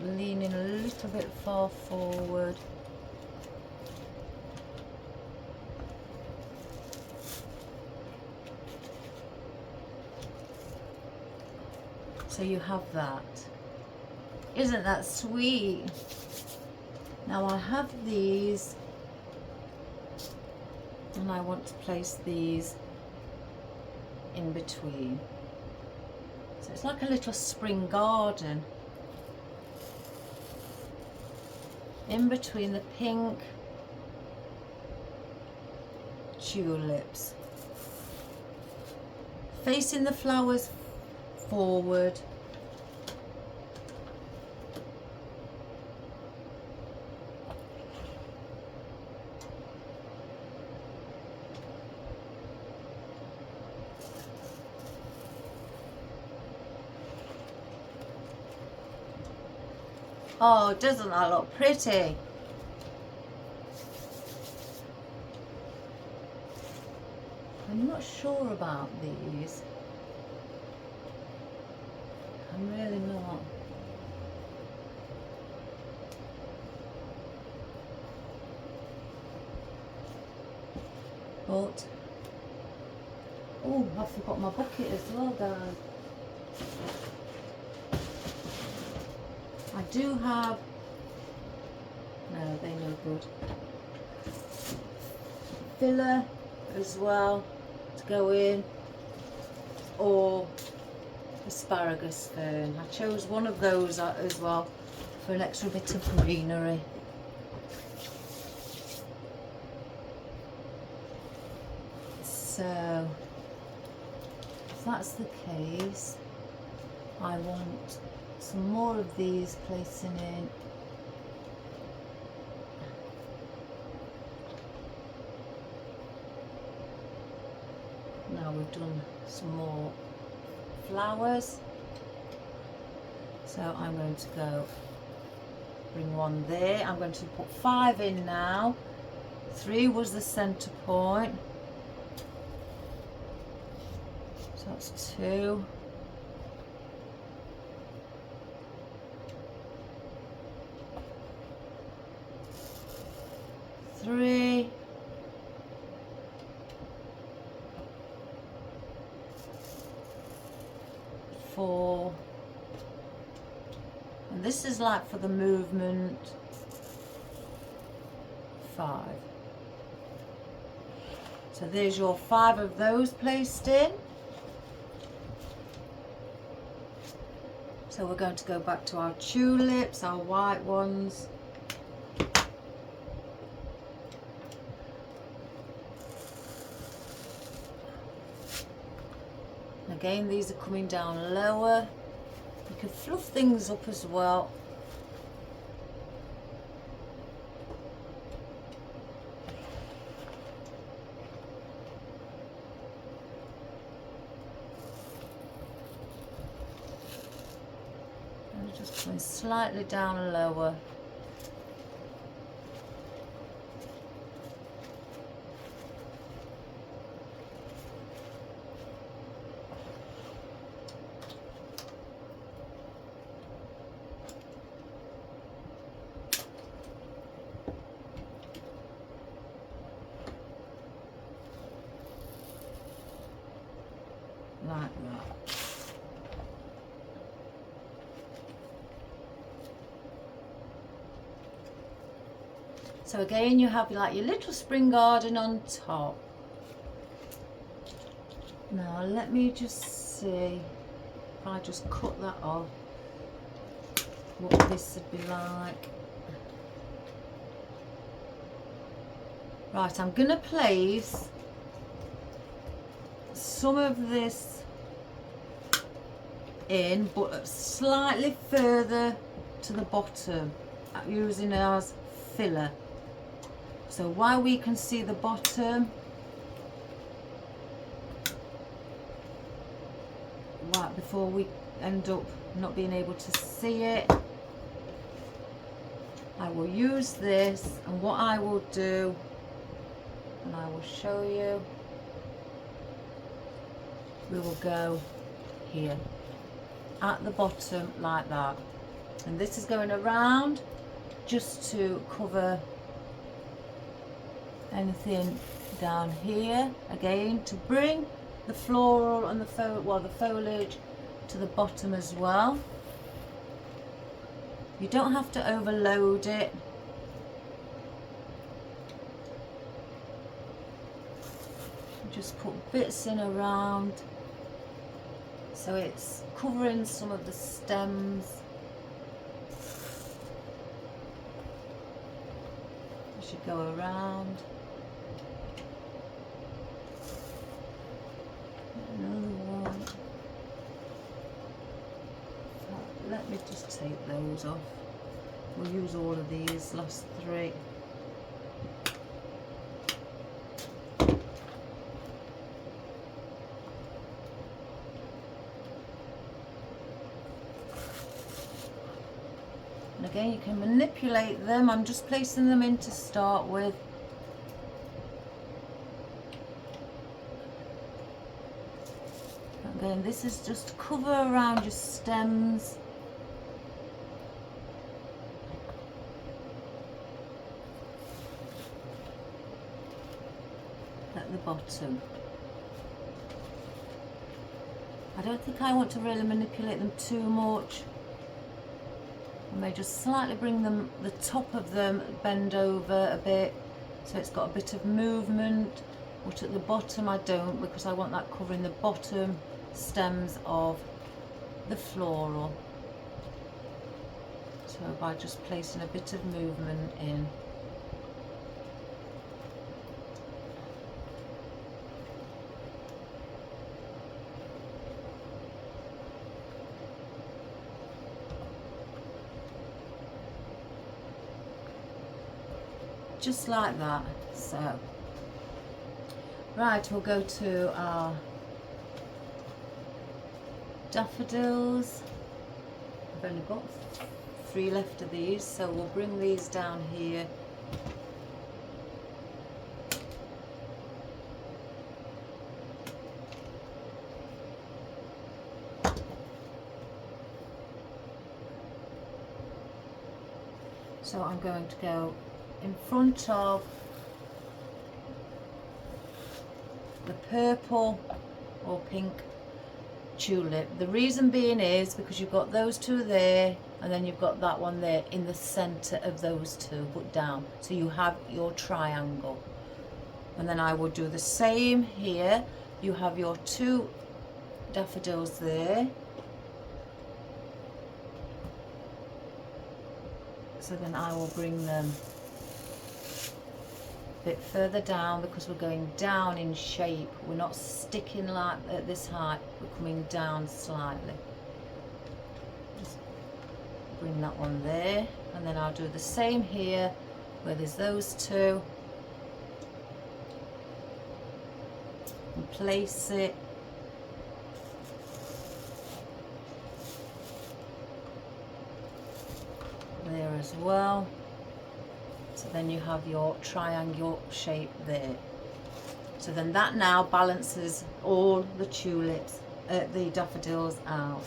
Leaning a little bit far forward. So you have that. Isn't that sweet? Now I have these and I want to place these in between. So it's like a little spring garden. In between the pink tulips, facing the flowers forward. Oh, doesn't that look pretty? I'm not sure about these. I'm really not. But, oh, I forgot my bucket as well, guys. I do have, no, they're no good. Filler as well to go in, or asparagus fern. I chose one of those as well for an extra bit of greenery. So if that's the case, I want some more of these placing in. Now we've done some more flowers, so I'm going to go bring one there. I'm going to put 5 in now. 3 was the center point, so that's 2. 3, 4, and this is like for the movement, 5. So there's your 5 of those placed in. So we're going to go back to our tulips, our white ones. Again, these are coming down lower. You can fluff things up as well. And just coming slightly down lower. Like that. So again, you have like your little spring garden on top. Now let me just see if I just cut that off, what this would be like. Right, I'm going to place some of this in, but slightly further to the bottom, using it as filler. So while we can see the bottom, right before we end up not being able to see it, I will use this, and what I will do, and I will show you, we will go here at the bottom like that, and this is going around just to cover anything down here, again to bring the floral and the foliage to the bottom as well. You don't have to overload it. Just put bits in around so it's covering some of the stems. You should go around. Another one. Let me just take those off. We'll use all of these last three. And again, you can manipulate them. I'm just placing them in to start with. Again, this is just to cover around your stems. At the bottom. I don't think I want to really manipulate them too much. I may just slightly bring them, the top of them, bend over a bit so it's got a bit of movement, but at the bottom I don't, because I want that covering the bottom stems of the floral. So by just placing a bit of movement in. Just like that. So right, we'll go to our daffodils. I've only got 3 left of these, so we'll bring these down here. So I'm going to go in front of the purple or pink tulip. The reason being is because you've got those two there, and then you've got that one there in the center of those two, put down, so you have your triangle. And then I will do the same here. You have your 2 daffodils there. So then I will bring them a bit further down, because we're going down in shape. We're not sticking like at this height, we're coming down slightly. Just bring that one there, and then I'll do the same here where there's those 2, and place it. There as well. So then you have your triangle shape there. So then that now balances all the tulips, the daffodils out.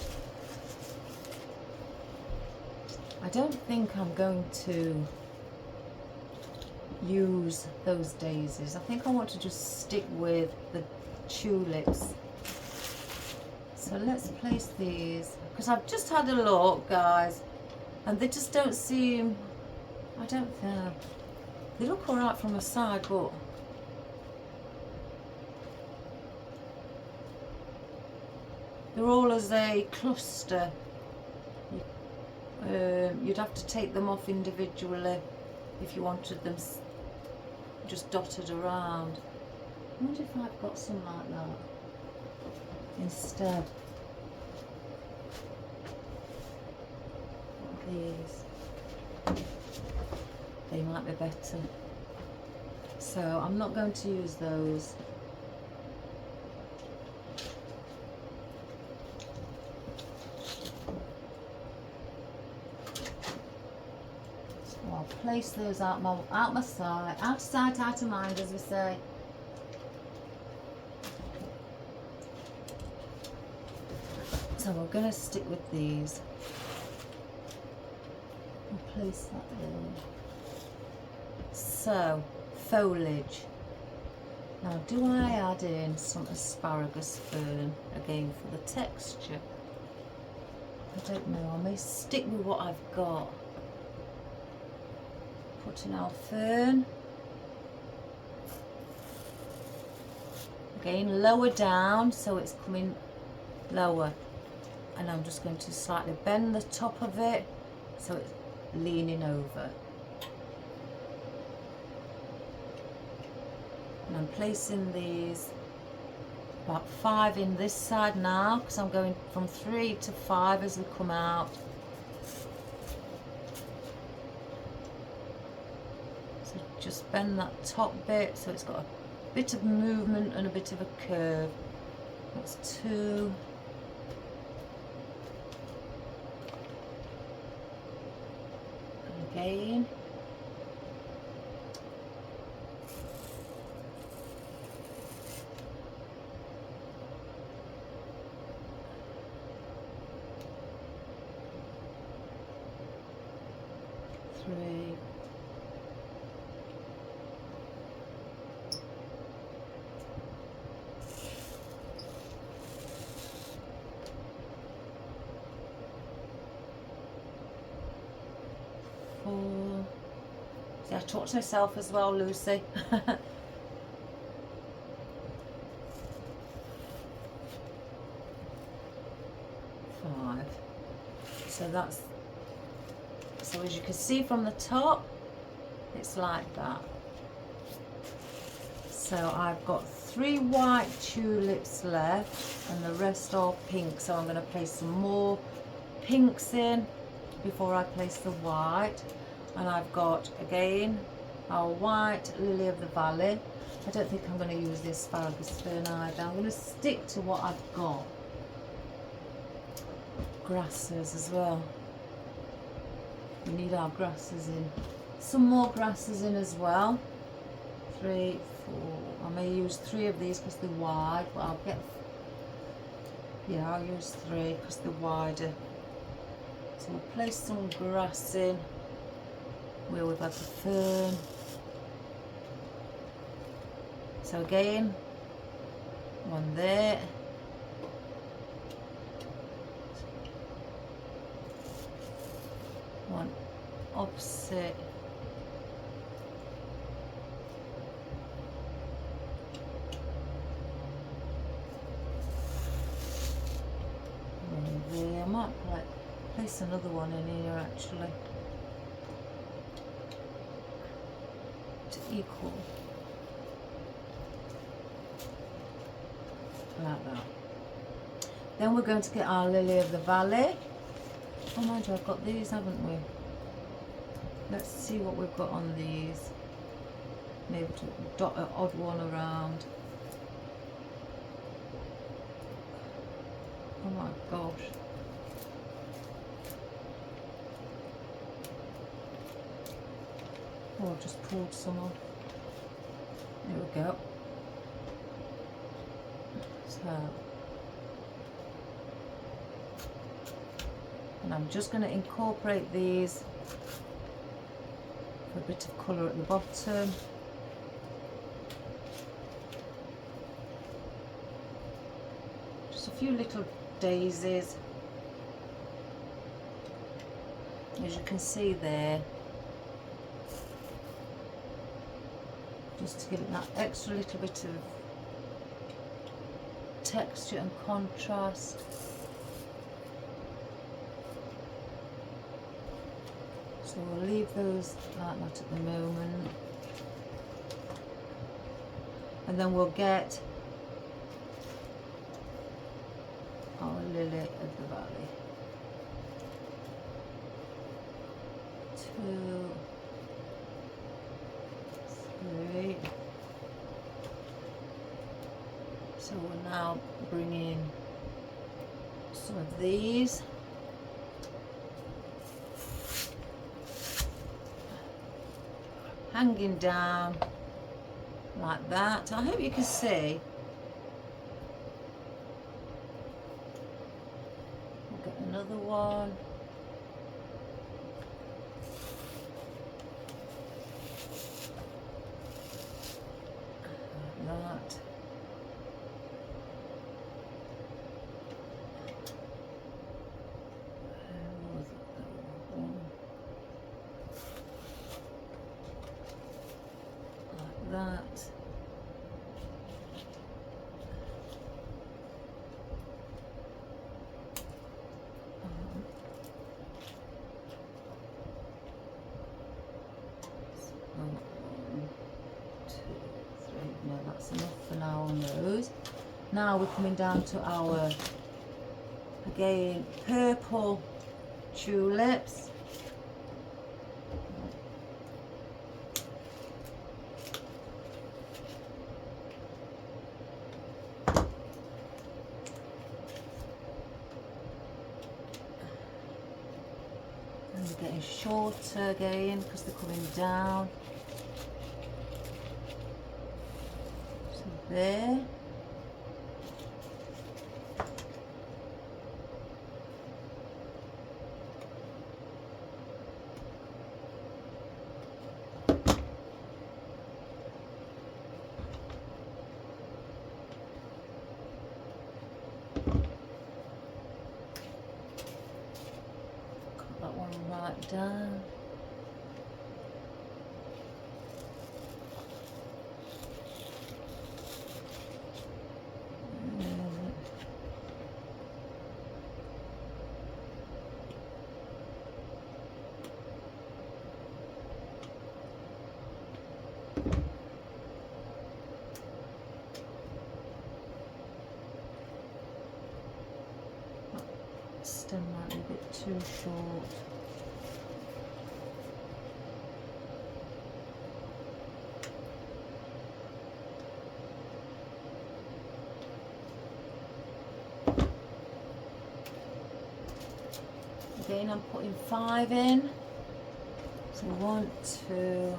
I don't think I'm going to use those daisies. I think I want to just stick with the tulips. So let's place these, because I've just had a look, guys, and they just don't seem, I don't know, They look alright from the side, but they're all as a cluster. You'd have to take them off individually if you wanted them just dotted around. I wonder if I've got some like that instead. These, they might be better. So I'm not going to use those. So I'll place those out my side, out of sight, out of mind, as we say. So we're going to stick with these. I'll place that there. So, foliage. Now, do I add in some asparagus fern again for the texture? I don't know. I may stick with what I've got. Put in our fern. Again, lower down so it's coming lower. And I'm just going to slightly bend the top of it so it's leaning over. And I'm placing these about 5 in this side now, because I'm going from 3 to 5 as we come out. So just bend that top bit so it's got a bit of movement and a bit of a curve. That's 2. Again. Three. 4. See, I talk to myself as well, Lucy. 5. So as you can see from the top, it's like that. So I've got 3 white tulips left and the rest are pink, so I'm going to place some more pinks in before I place the white. And I've got again our white lily of the valley. I don't think I'm going to use the asparagus fern either. I'm going to stick to what I've got. Grasses as well. We need our grasses in. Some more grasses in as well. 3, 4. I may use 3 of these because they're wide, but I'll get. Yeah, I'll use 3 because they're wider. So we'll place some grass in where we've had the fern. So again, 1 there. One opposite. And there. I might place another one in here actually to equal. Like that. Then we're going to get our lily of the valley. Oh mind you, I've got these, haven't we? Let's see what we've got on these. Maybe to dot an odd one around. Oh my gosh. Oh, I've just pulled some on. There we go. So. And I'm just going to incorporate these for a bit of colour at the bottom. Just a few little daisies. As you can see there. just to give it that extra little bit of texture and contrast. So we'll leave those like that at the moment, and then we'll get our lily of the valley. 2, 3. So we'll now bring in some of these. Hanging down like that. I hope you can see. We'll get another one. Like that. That. One, 2, 3. No, that's enough for now on those. Now we're coming down to our, again, purple tulips. And they're getting shorter again because they're coming down. So there. That one right down. Stem might be a bit too short. Again, I'm putting 5 in. So 1, 2,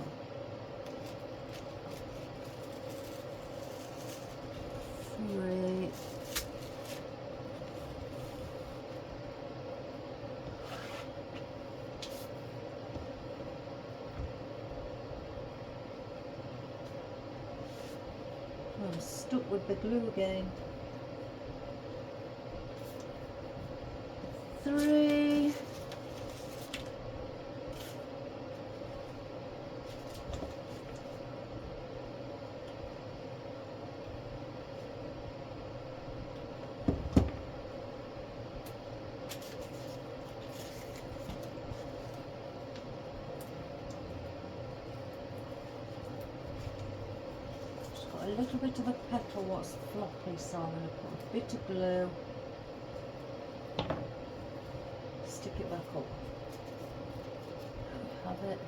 3. I'm stuck with the glue again. 3. A little bit of a petal what's floppy, so I'm going to put a bit of glue, stick it back up. There we have it.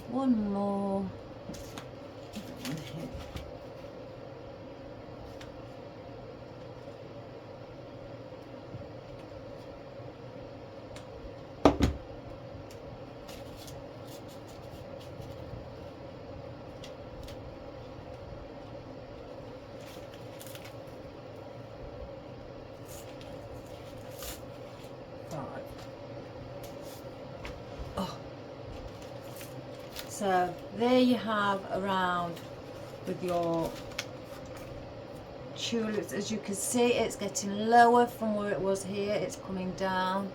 One more. Oh. So there you have around with your tulips. As you can see, it's getting lower from where it was here. It's coming down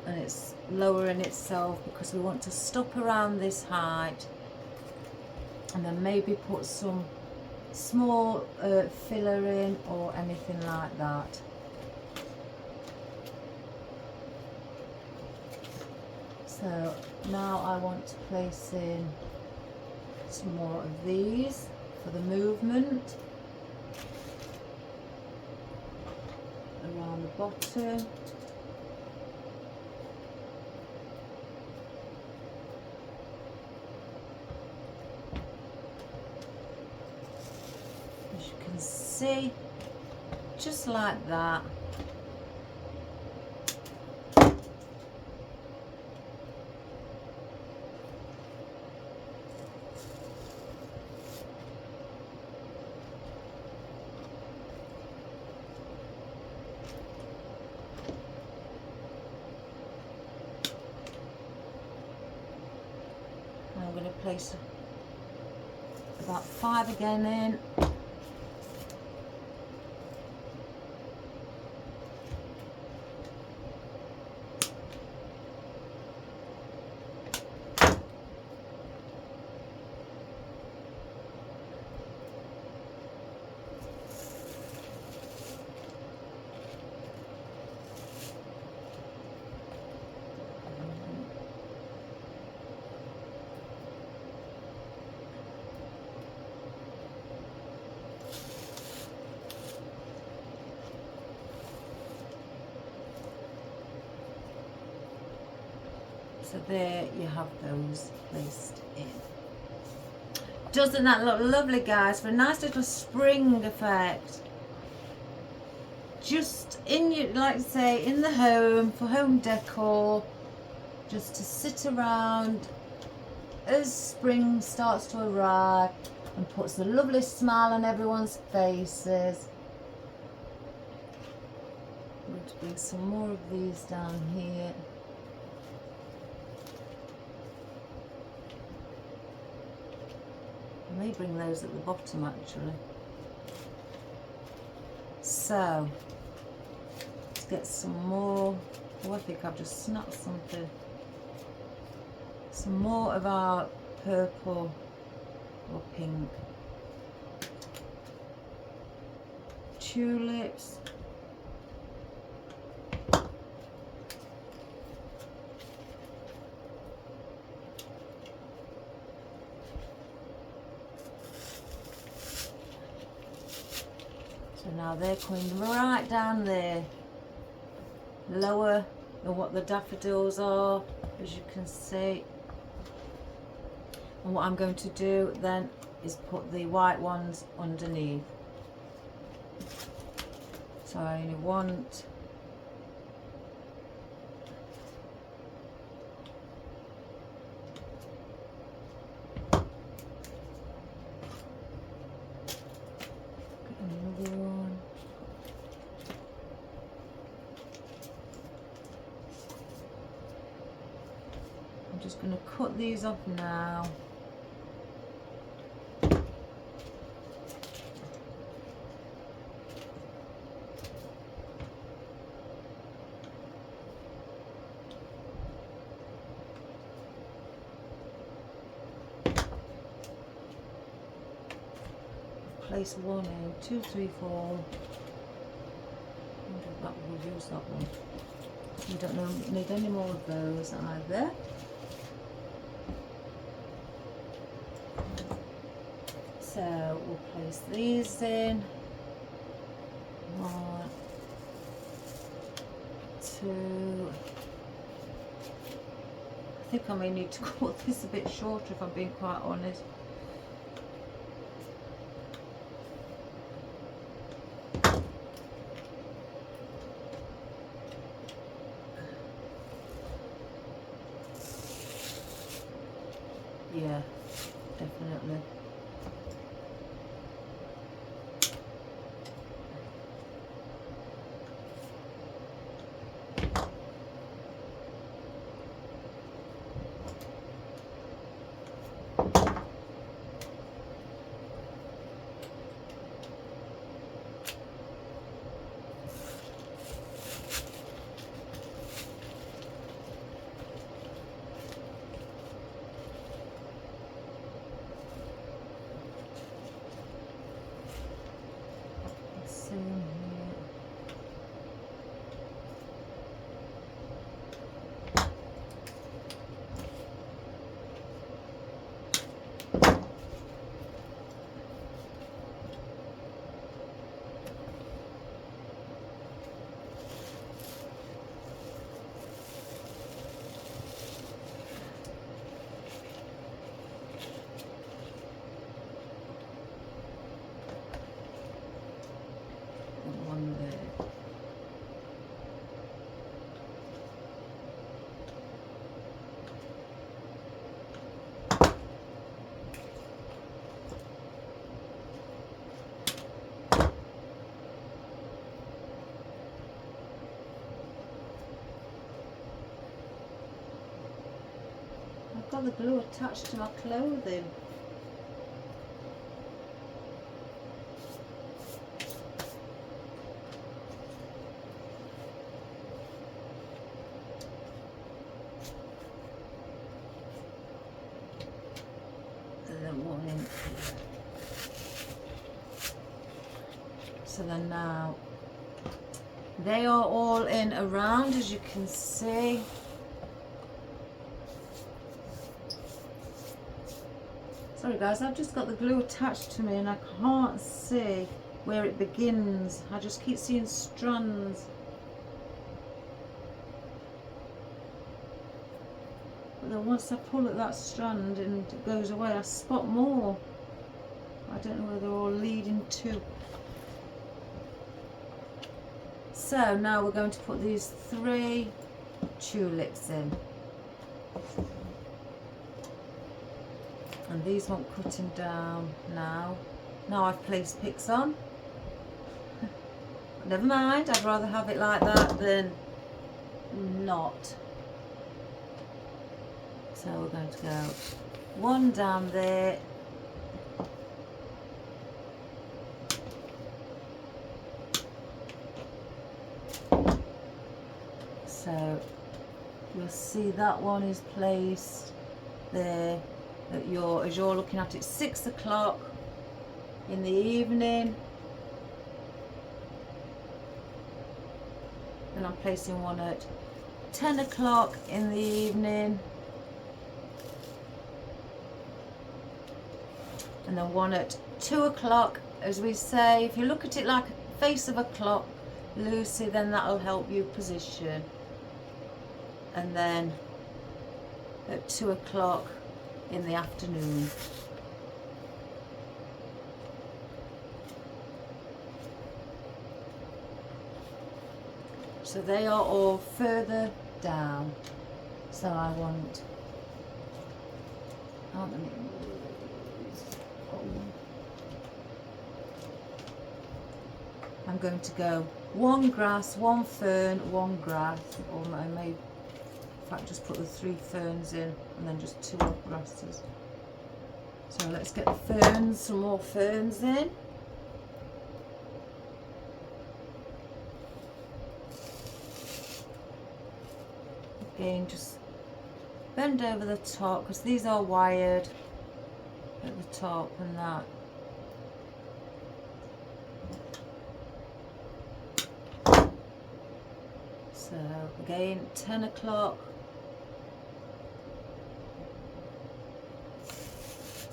and it's lowering itself because we want to stop around this height, and then maybe put some small filler in or anything like that. So now I want to place in some more of these for the movement around the bottom. As you can see, just like that. I'm going to place about 5 again in. So there you have those placed in. Doesn't that look lovely, guys, for a nice little spring effect? Just in your, like I say, in the home, for home decor, just to sit around as spring starts to arrive and puts a lovely smile on everyone's faces. I'm going to bring some more of these down here. I may bring those at the bottom actually. So let's get some more. Oh, I think I've just snapped something. Some more of our purple or pink tulips. So now they're coming right down there, lower than what the daffodils are, as you can see. And what I'm going to do then is put the white ones underneath. So I only want another one. I'm just going to cut these off now. Place 1 in, 2, 3, 4. That will use that one. You don't need any more of those either. So we'll place these in. 1, 2. I think I may need to cut this a bit shorter if I'm being quite honest. Yeah, definitely. I've got the glue attached to my clothing. And then one in here. So then now they are all in around, as you can see. Sorry guys, I've just got the glue attached to me and I can't see where it begins. I just keep seeing strands. But then once I pull at that strand and it goes away, I spot more. I don't know where they're all leading to. So now we're going to put these 3 tulips in. And these want cutting down now. Now I've placed picks on. Never mind, I'd rather have it like that than not. So we're going to go 1 down there. So you'll see that one is placed there. As you're looking at it, 6 o'clock in the evening. And I'm placing one at 10 o'clock in the evening. And then one at 2 o'clock, as we say. If you look at it like a face of a clock, Lucy, then that'll help you position. And then at 2 o'clock in the afternoon. So they are all further down. So I want, I'm going to go 1 grass, 1 fern, 1 grass, or I may in fact just put the 3 ferns in and then just 2 grasses. So let's get the ferns, some more ferns in. Again, just bend over the top because these are wired at the top and that. So again, 10 o'clock.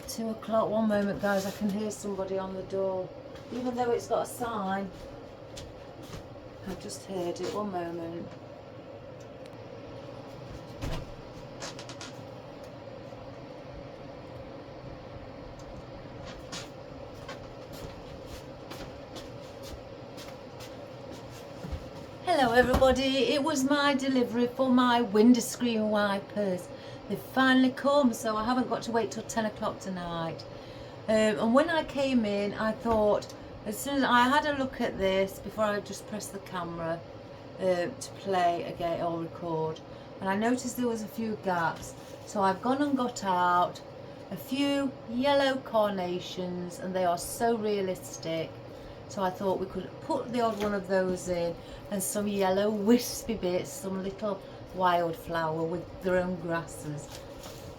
2 o'clock, 1 moment guys, I can hear somebody on the door. Even though it's got a sign, I've just heard it, 1 moment. Hello everybody, it was my delivery for my window screen wipers. They've finally come, so I haven't got to wait till 10 o'clock tonight. And when I came in, I thought, as soon as I had a look at this before I just pressed the camera to play again or record, and I noticed there was a few gaps. So I've gone and got out a few yellow carnations, and they are so realistic. So I thought we could put the odd one of those in, and some yellow wispy bits, some little wildflower with their own grasses.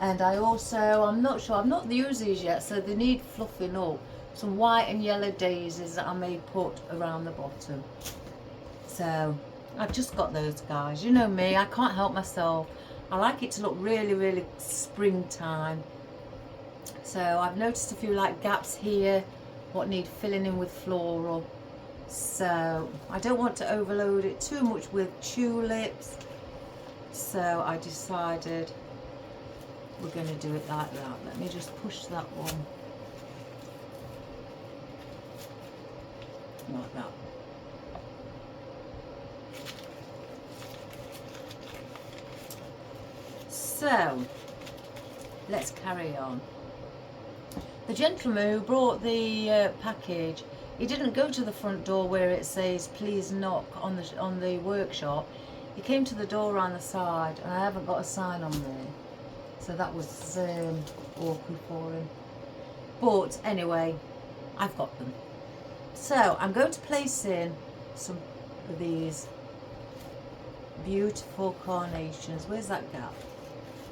And I also, I'm not sure, I've not used these yet, so they need fluffing up. Some white and yellow daisies that I may put around the bottom. So I've just got those guys. You know me, I can't help myself. I like it to look really, really springtime. So I've noticed a few like gaps here, what need filling in with floral. So I don't want to overload it too much with tulips. So I decided we're going to do it like that. Let me just push that one like that. So let's carry on. The gentleman who brought the package, he didn't go to the front door where it says please knock on the workshop. He came to the door around the side, and I haven't got a sign on there. so that was awkward for him. But anyway, I've got them. So I'm going to place in some of these beautiful carnations. Where's that gap?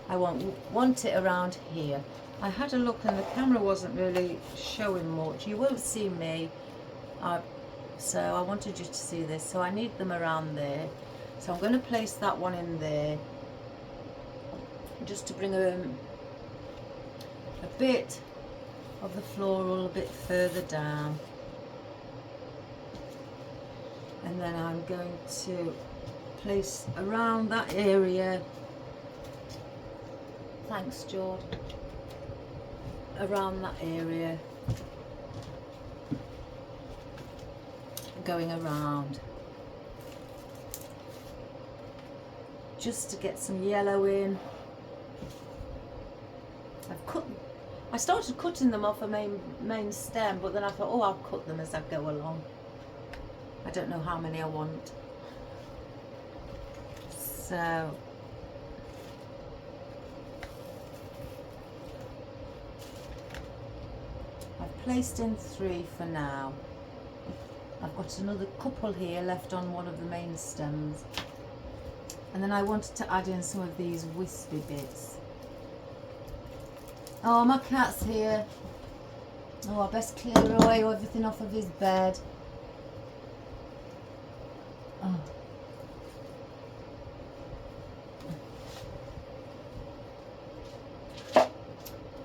I want it around here. I had a look and the camera wasn't really showing much. You won't see me, so I wanted you to see this. So I need them around there. So I'm going to place that one in there, just to bring a bit of the floral a bit further down. And then I'm going to place around that area. Thanks, George. Around that area, going around, just to get some yellow in. I started cutting them off a main stem, but then I thought, oh, I'll cut them as I go along. I don't know how many I want. So I've placed in 3 for now. I've got another couple here left on one of the main stems. And then I wanted to add in some of these wispy bits. Oh, my cat's here. Oh, I best clear away everything off of his bed. Oh.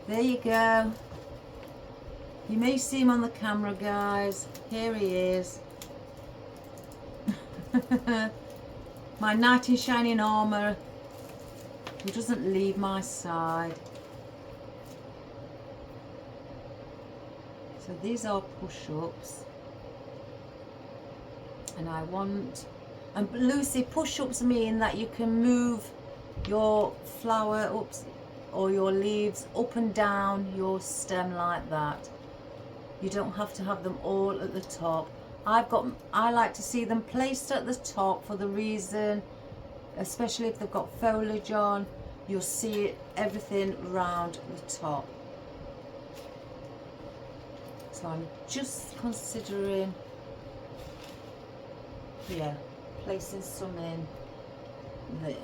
There you go. You may see him on the camera, guys. Here he is. My knight in shining armour, who doesn't leave my side. So these are push-ups. And I want... And Lucy, push-ups mean that you can move your flower or your leaves up and down your stem like that. You don't have to have them all at the top. I like to see them placed at the top for the reason, especially if they've got foliage on, you'll see everything round the top. So I'm just considering, yeah, placing some in there.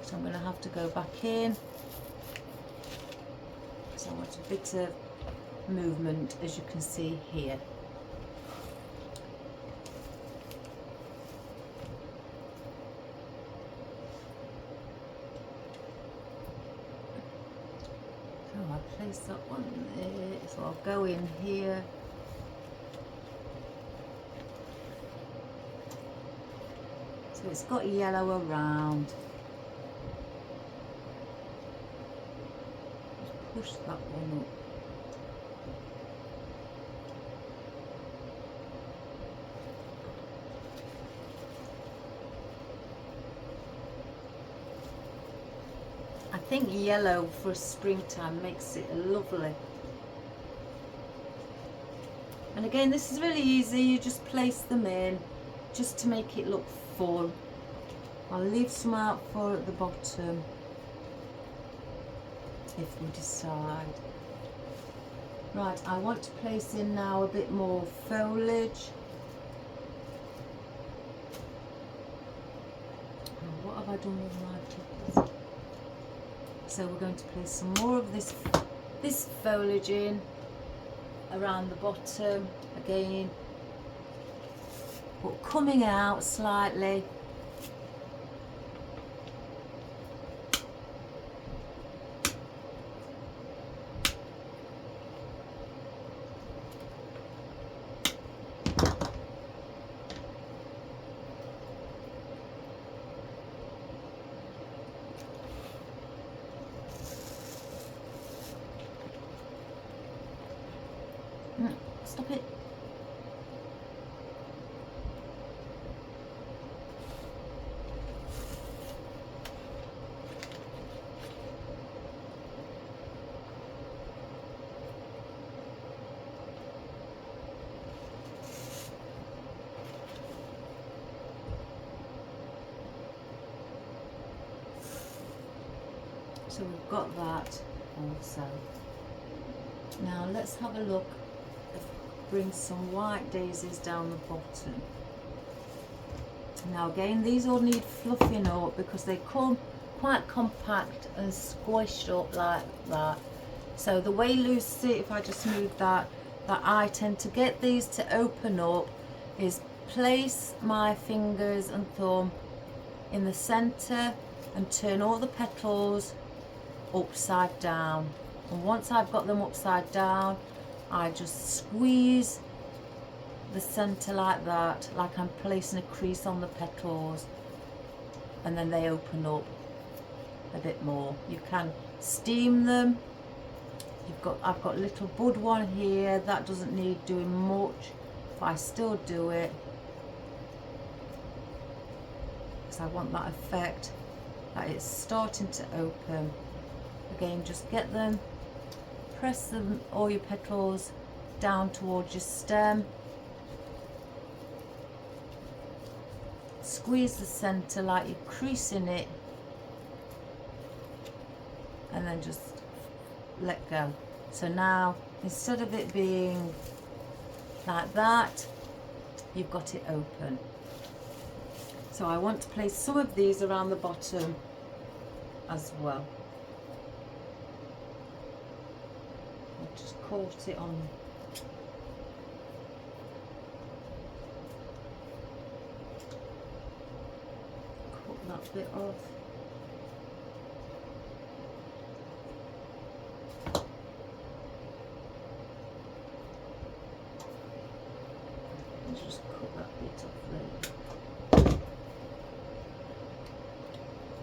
So I'm going to have to go back in. So I want a bit of movement, as you can see here. So I'll place that one there. So I'll go in here. So it's got yellow around. Just push that one up. I think yellow for springtime makes it lovely. And again, this is really easy. You just place them in just to make it look full. I'll leave some out for at the bottom if we decide. Right, I want to place in now a bit more foliage. Oh, what have I done with my clippers? So we're going to place some more of this foliage in around the bottom again, but coming out slightly. Stop it. So we've got that also. Now let's have a look. Bring some white daisies down the bottom. Now again, these all need fluffing up because they come quite compact and squished up like that. So the way Lucy, if I just move that I tend to get these to open up is place my fingers and thumb in the center and turn all the petals upside down. And once I've got them upside down, I just squeeze the center like that, like I'm placing a crease on the petals, and then they open up a bit more. You can steam them. I've got a little bud one here that doesn't need doing much, but I still do it because I want that effect that it's starting to open. Again, just get them, press them, all your petals down towards your stem, squeeze the center like you're creasing it, and then just let go. So now, instead of it being like that, you've got it open. So I want to place some of these around the bottom as well. I just caught it on. Cut that bit off. Just cut that bit off there.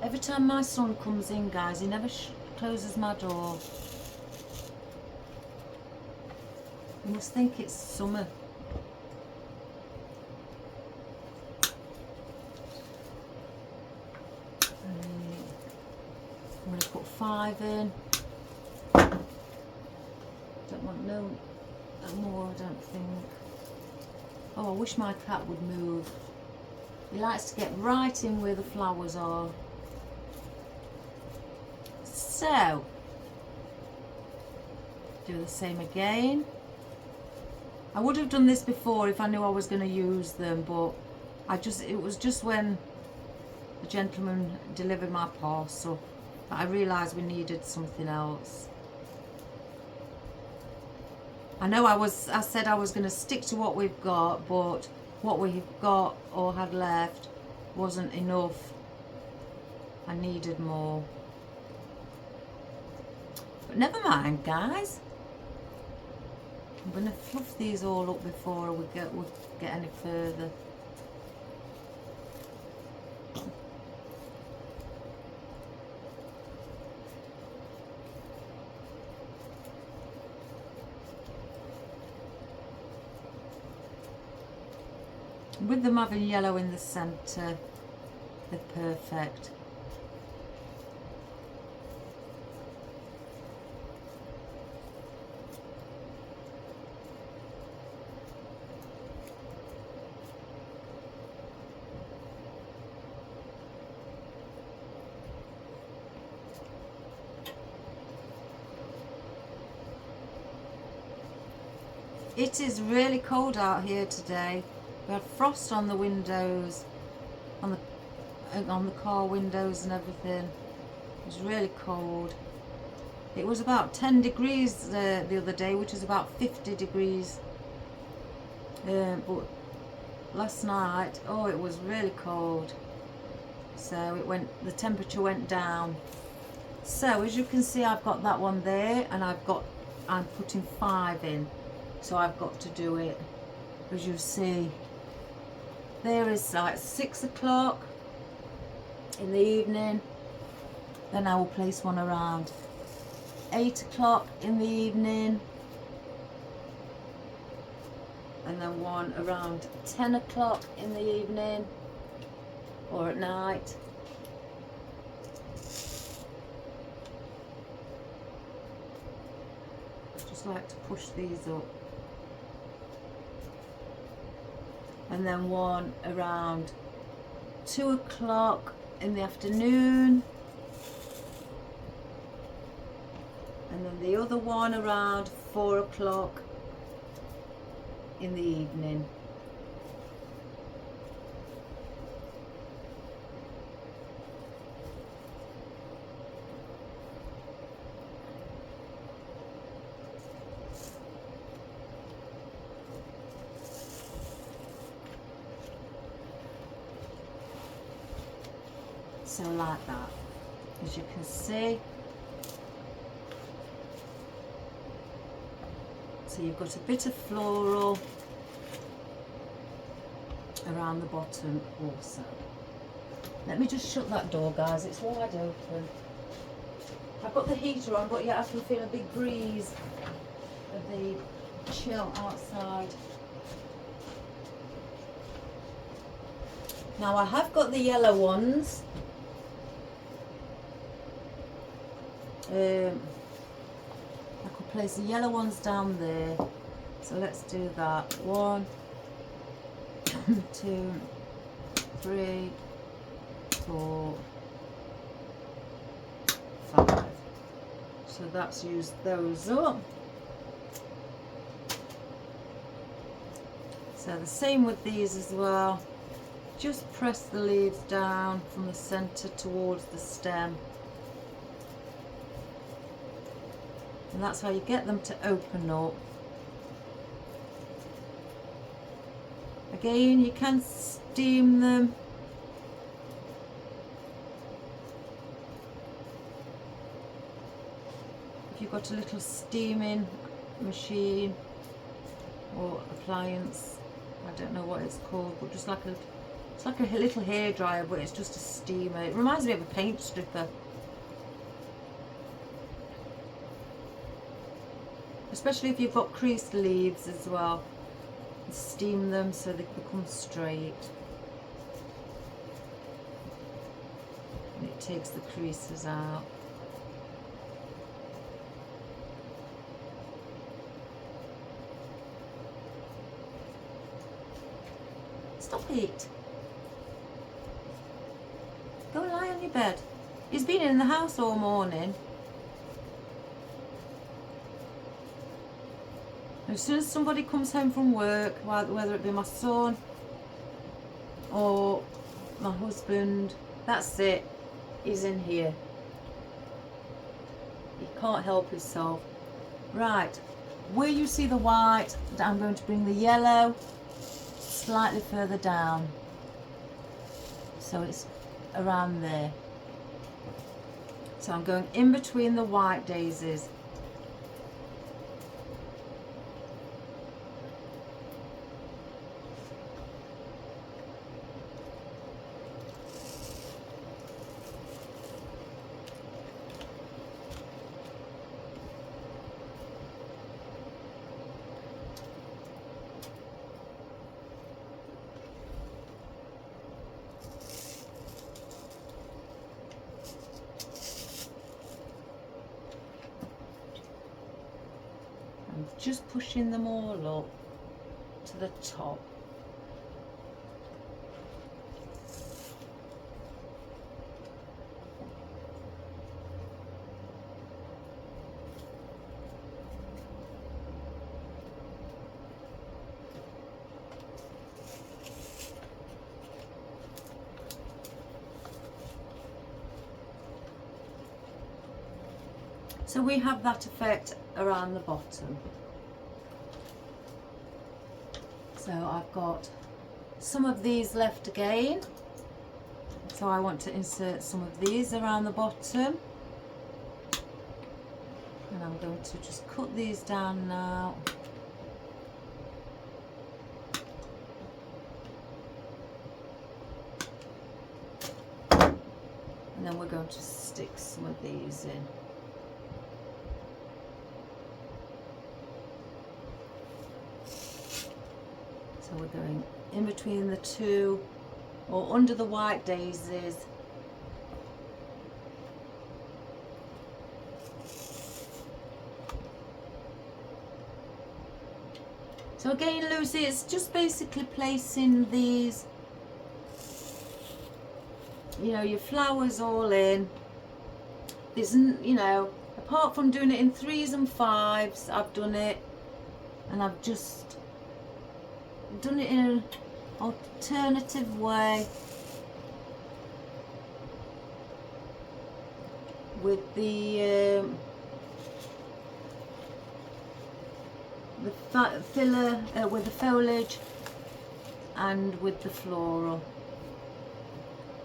Every time my son comes in, guys, he never closes my door. You must think it's summer. I'm going to put 5 in. Don't want no more, I don't think. Oh, I wish my cat would move. He likes to get right in where the flowers are. So, do the same again. I would have done this before if I knew I was going to use them, but it was just when the gentleman delivered my parcel that I realised we needed something else. I know I said I was going to stick to what we've got, but what we've got or had left wasn't enough. I needed more. But never mind, guys. I'm going to fluff these all up before we get any further. With them having yellow in the centre, they're perfect. It is really cold out here today. We had frost on the windows, on the car windows and everything. It was really cold. It was about 10 degrees the other day, which is about 50 degrees. But last night, oh, it was really cold. So the temperature went down. So as you can see, I've got that one there, and I'm putting 5 in. So I've got to do it, as you see. There is like 6 o'clock in the evening. Then I will place one around 8 o'clock in the evening. And then one around 10 o'clock in the evening or at night. I just like to push these up. And then one around 2 o'clock in the afternoon. and then the other one around 4 o'clock in the evening. So like that, as you can see. So you've got a bit of floral around the bottom also. Let me just shut that door, guys, it's wide open. I've got the heater on, but yet I can feel a big breeze of the chill outside. Now I have got the yellow ones. I could place the yellow ones down there. So let's do that. 1, 2, 3, 4, 5. So that's used those up. So the same with these as well. Just press the leaves down from the centre towards the stem. And that's how you get them to open up. Again, you can steam them. If you've got a little steaming machine or appliance, I don't know what it's called, but just like it's like a little hairdryer, but it's just a steamer. It reminds me of a paint stripper. Especially if you've got creased leaves as well. Steam them so they become straight. And it takes the creases out. Stop it. Go and lie on your bed. He's been in the house all morning. As soon as somebody comes home from work, whether it be my son or my husband, that's it, he's in here. He can't help himself. Right, where you see the white, I'm going to bring the yellow slightly further down. So it's around there. So I'm going in between the white daisies. Just pushing them all up to the top. So we have that effect around the bottom. So I've got some of these left again. So I want to insert some of these around the bottom. And I'm going to just cut these down now. And then we're going to stick some of these in. So we're going in between the two, or under the white daisies. So again, Lucy, it's just basically placing these, you know, your flowers all in. There's, you know, apart from doing it in 3s and 5s, I've done it, and I've just done it in an alternative way with the filler, with the foliage and with the floral.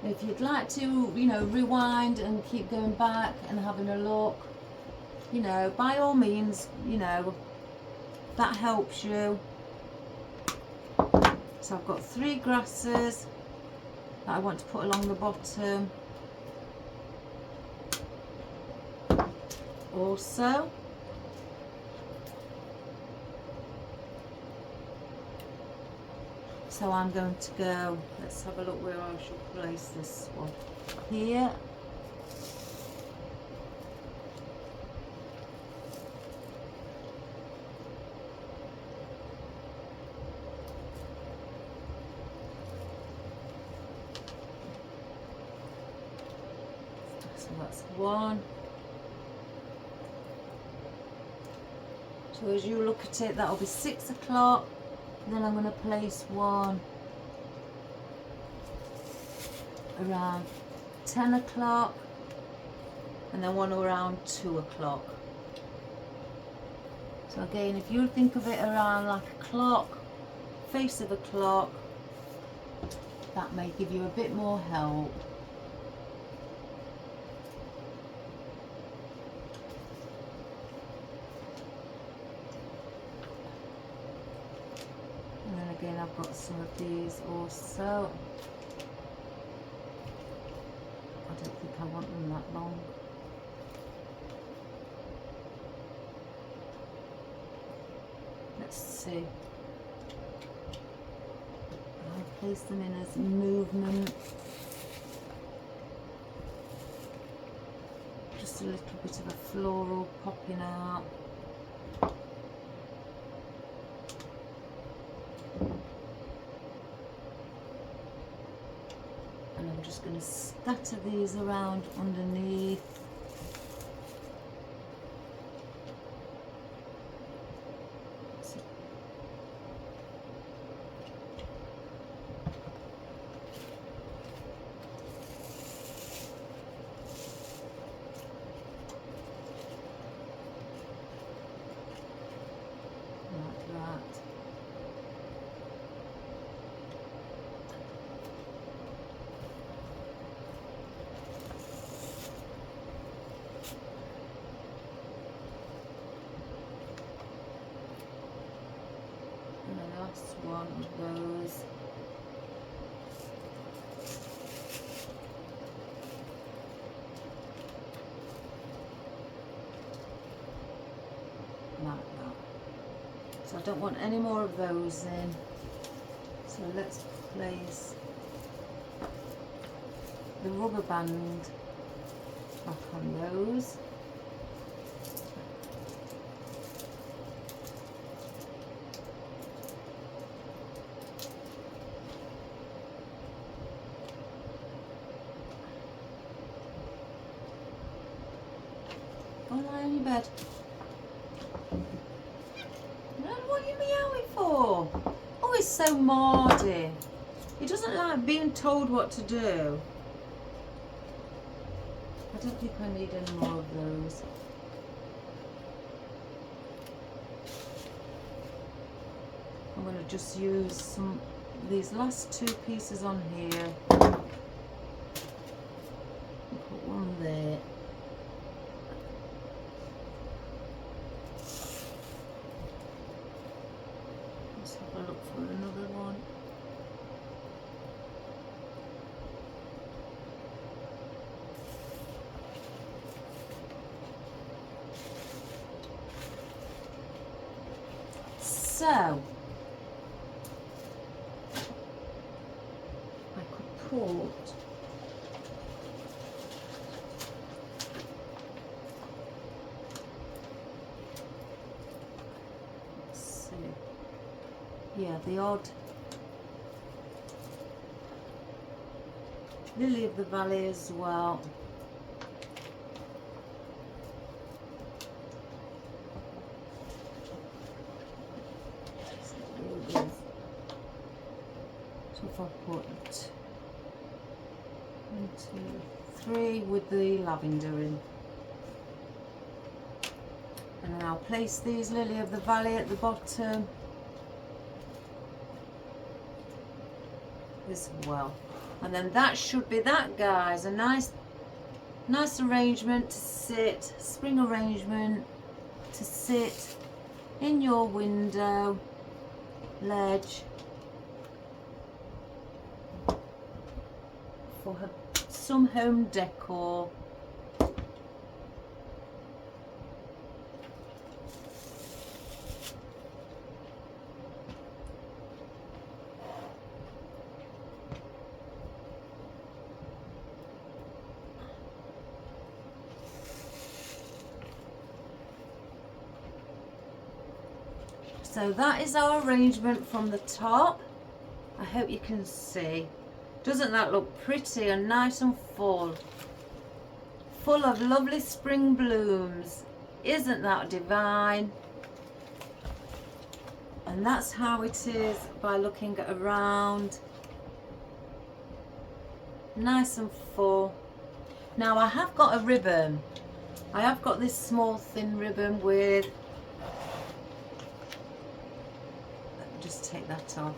If you'd like to, you know, rewind and keep going back and having a look, you know, by all means, you know, that helps you. So I've got 3 grasses that I want to put along the bottom. Also, so I'm going to go, let's have a look where I should place this one. Here. So that's 1. So as you look at it, that'll be 6 o'clock. Then I'm going to place one around 10 o'clock and then one around 2 o'clock. So again, if you think of it around like a clock, face of a clock, that may give you a bit more help. And then again, I've got some of these also. I don't think I want them that long. Let's see. I'll place them in as movement. Just a little bit of a floral popping out. And I'm just going to scatter these around underneath. One of those. Like that. So I don't want any more of those in. So let's place the rubber band back on those. Lie on your bed. No, what are you meowing for? Oh, he's so mardy. He doesn't like being told what to do. I don't think I need any more of those. I'm going to just use these last 2 pieces on here. Put one there. Look for another one. So I could put the odd lily of the valley as well. is. So if I put 1, 2, 3 with the lavender in. And then I'll place these Lily of the Valley at the bottom as well. And then that should be that, guys. A nice arrangement to sit, spring arrangement to sit in your window ledge for some home decor. So that is our arrangement from the top. I hope you can see. Doesn't that look pretty and nice and full? Full of lovely spring blooms. Isn't that divine? And that's how it is by looking around. Nice and full. Now I have got a ribbon. I have got this small thin ribbon with, just take that off,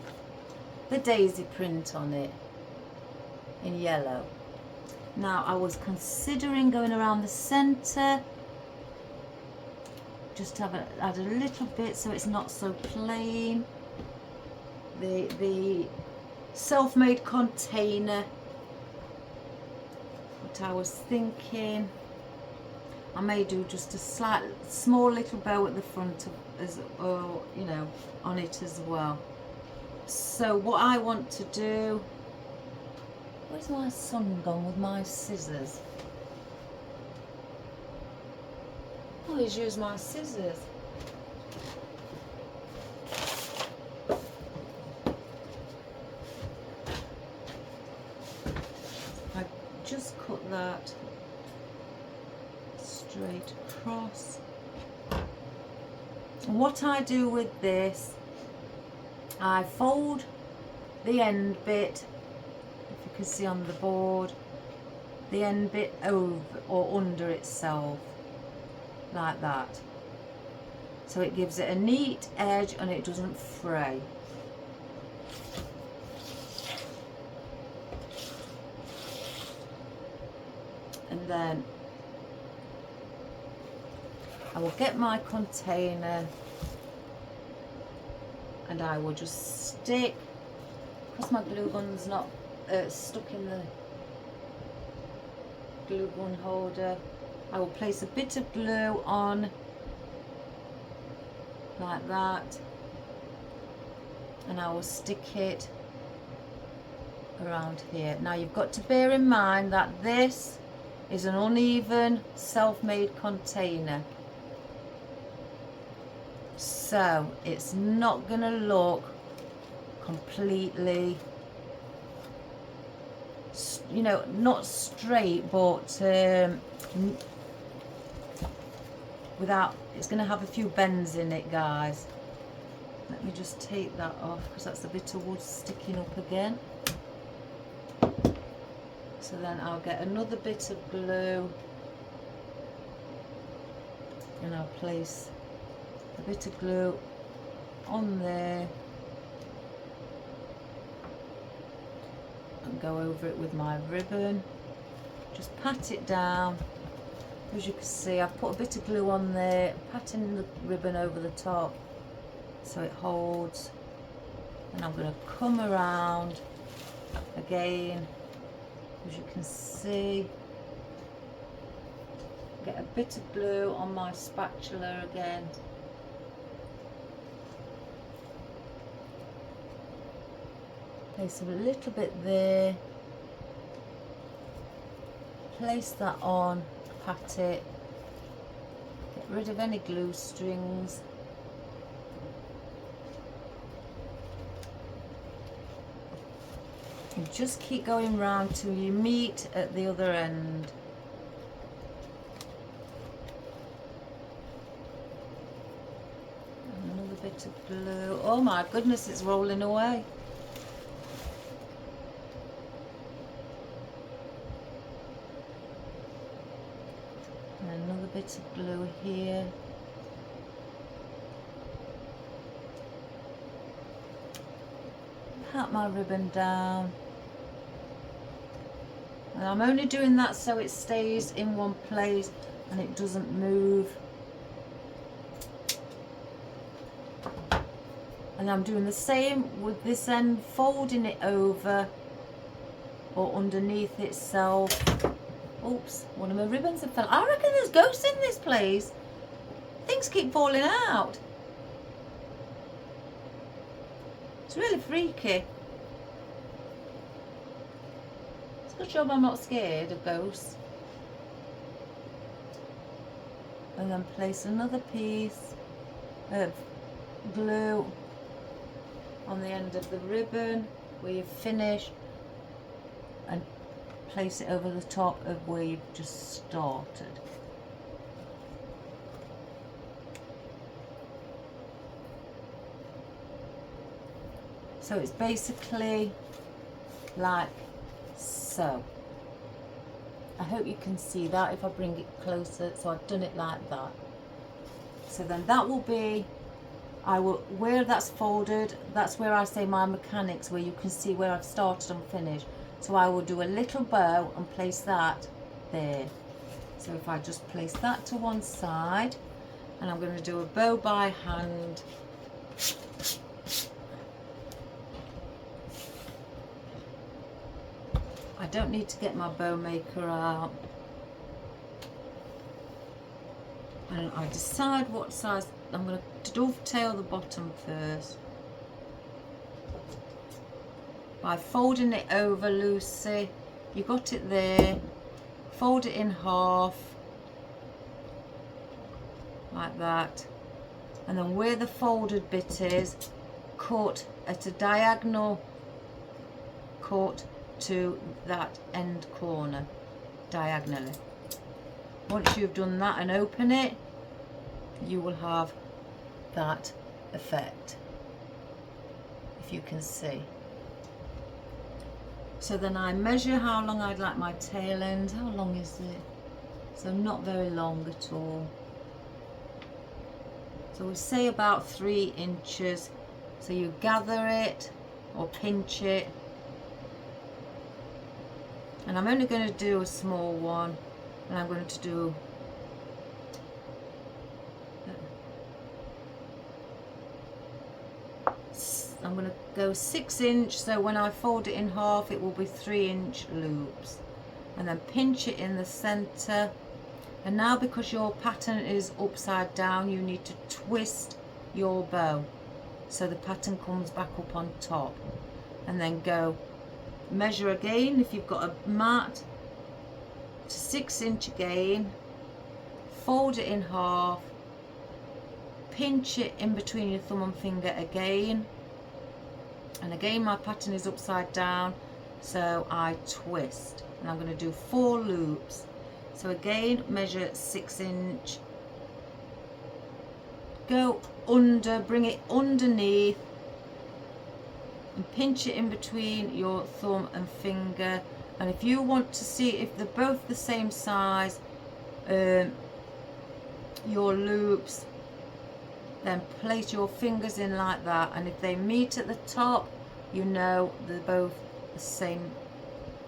the daisy print on it in yellow. Now I was considering going around the centre, just add a little bit so it's not so plain. The self-made container, what I was thinking, I may do just a small little bow at the front you know, on it as well. So what I want to do, where's my son gone with my scissors? Oh, he's used my scissors. I just cut that straight across. What I do with this, I fold the end bit, if you can see on the board, the end bit over or under itself, like that. So it gives it a neat edge and it doesn't fray. And then I will get my container and I will just stick, because my glue gun's not stuck in the glue gun holder, I will place a bit of glue on like that and I will stick it around here. Now you've got to bear in mind that this is an uneven self-made container, so it's not going to look completely, you know, not straight, but without, it's going to have a few bends in it, guys. Let me just take that off because that's a bit of wood sticking up again. So then I'll get another bit of glue and I'll place a bit of glue on there and go over it with my ribbon. Just pat it down. As you can see, I've put a bit of glue on there, patting the ribbon over the top so it holds. And I'm going to come around again, as you can see, get a bit of glue on my spatula again. Place a little bit there, place that on, pat it, get rid of any glue strings. And just keep going round till you meet at the other end. And another bit of glue. Oh my goodness, it's rolling away. And another bit of glue here. Pat my ribbon down. And I'm only doing that so it stays in one place and it doesn't move. And I'm doing the same with this end, folding it over or underneath itself. Oops, one of my ribbons have fell. I reckon there's ghosts in this place. Things keep falling out. It's really freaky. It's a good job I'm not scared of ghosts. And then place another piece of glue on the end of the ribbon where you've finished, and place it over the top of where you've just started. So it's basically like so. I hope you can see that if I bring it closer. So I've done it like that. So then that will be, where that's folded, that's where I say my mechanics, where you can see where I've started and finished. So I will do a little bow and place that there. So if I just place that to one side, and I'm going to do a bow by hand. I don't need to get my bow maker out. And I decide what size. I'm going to dovetail the bottom first by folding it over loosely. You got it there. Fold it in half like that, and then where the folded bit is, cut at a diagonal cut to that end corner diagonally. Once you've done that and open it, you will have that effect, if you can see. So then I measure how long I'd like my tail end. How long is it? So not very long at all. So we say about 3 inches. So you gather it or pinch it. And I'm only going to do a small one, and I'm going to do I'm going to go 6 inch, so when I fold it in half it will be 3-inch loops, and then pinch it in the center. And now, because your pattern is upside down, you need to twist your bow so the pattern comes back up on top, and then go measure again if you've got a mat to 6 inch again, fold it in half, pinch it in between your thumb and finger again, and again my pattern is upside down, so I twist, and I'm going to do 4 loops. So again, measure 6 inch, go under, bring it underneath, and pinch it in between your thumb and finger. And if you want to see if they're both the same size, your loops, then place your fingers in like that, and if they meet at the top, you know they're both the same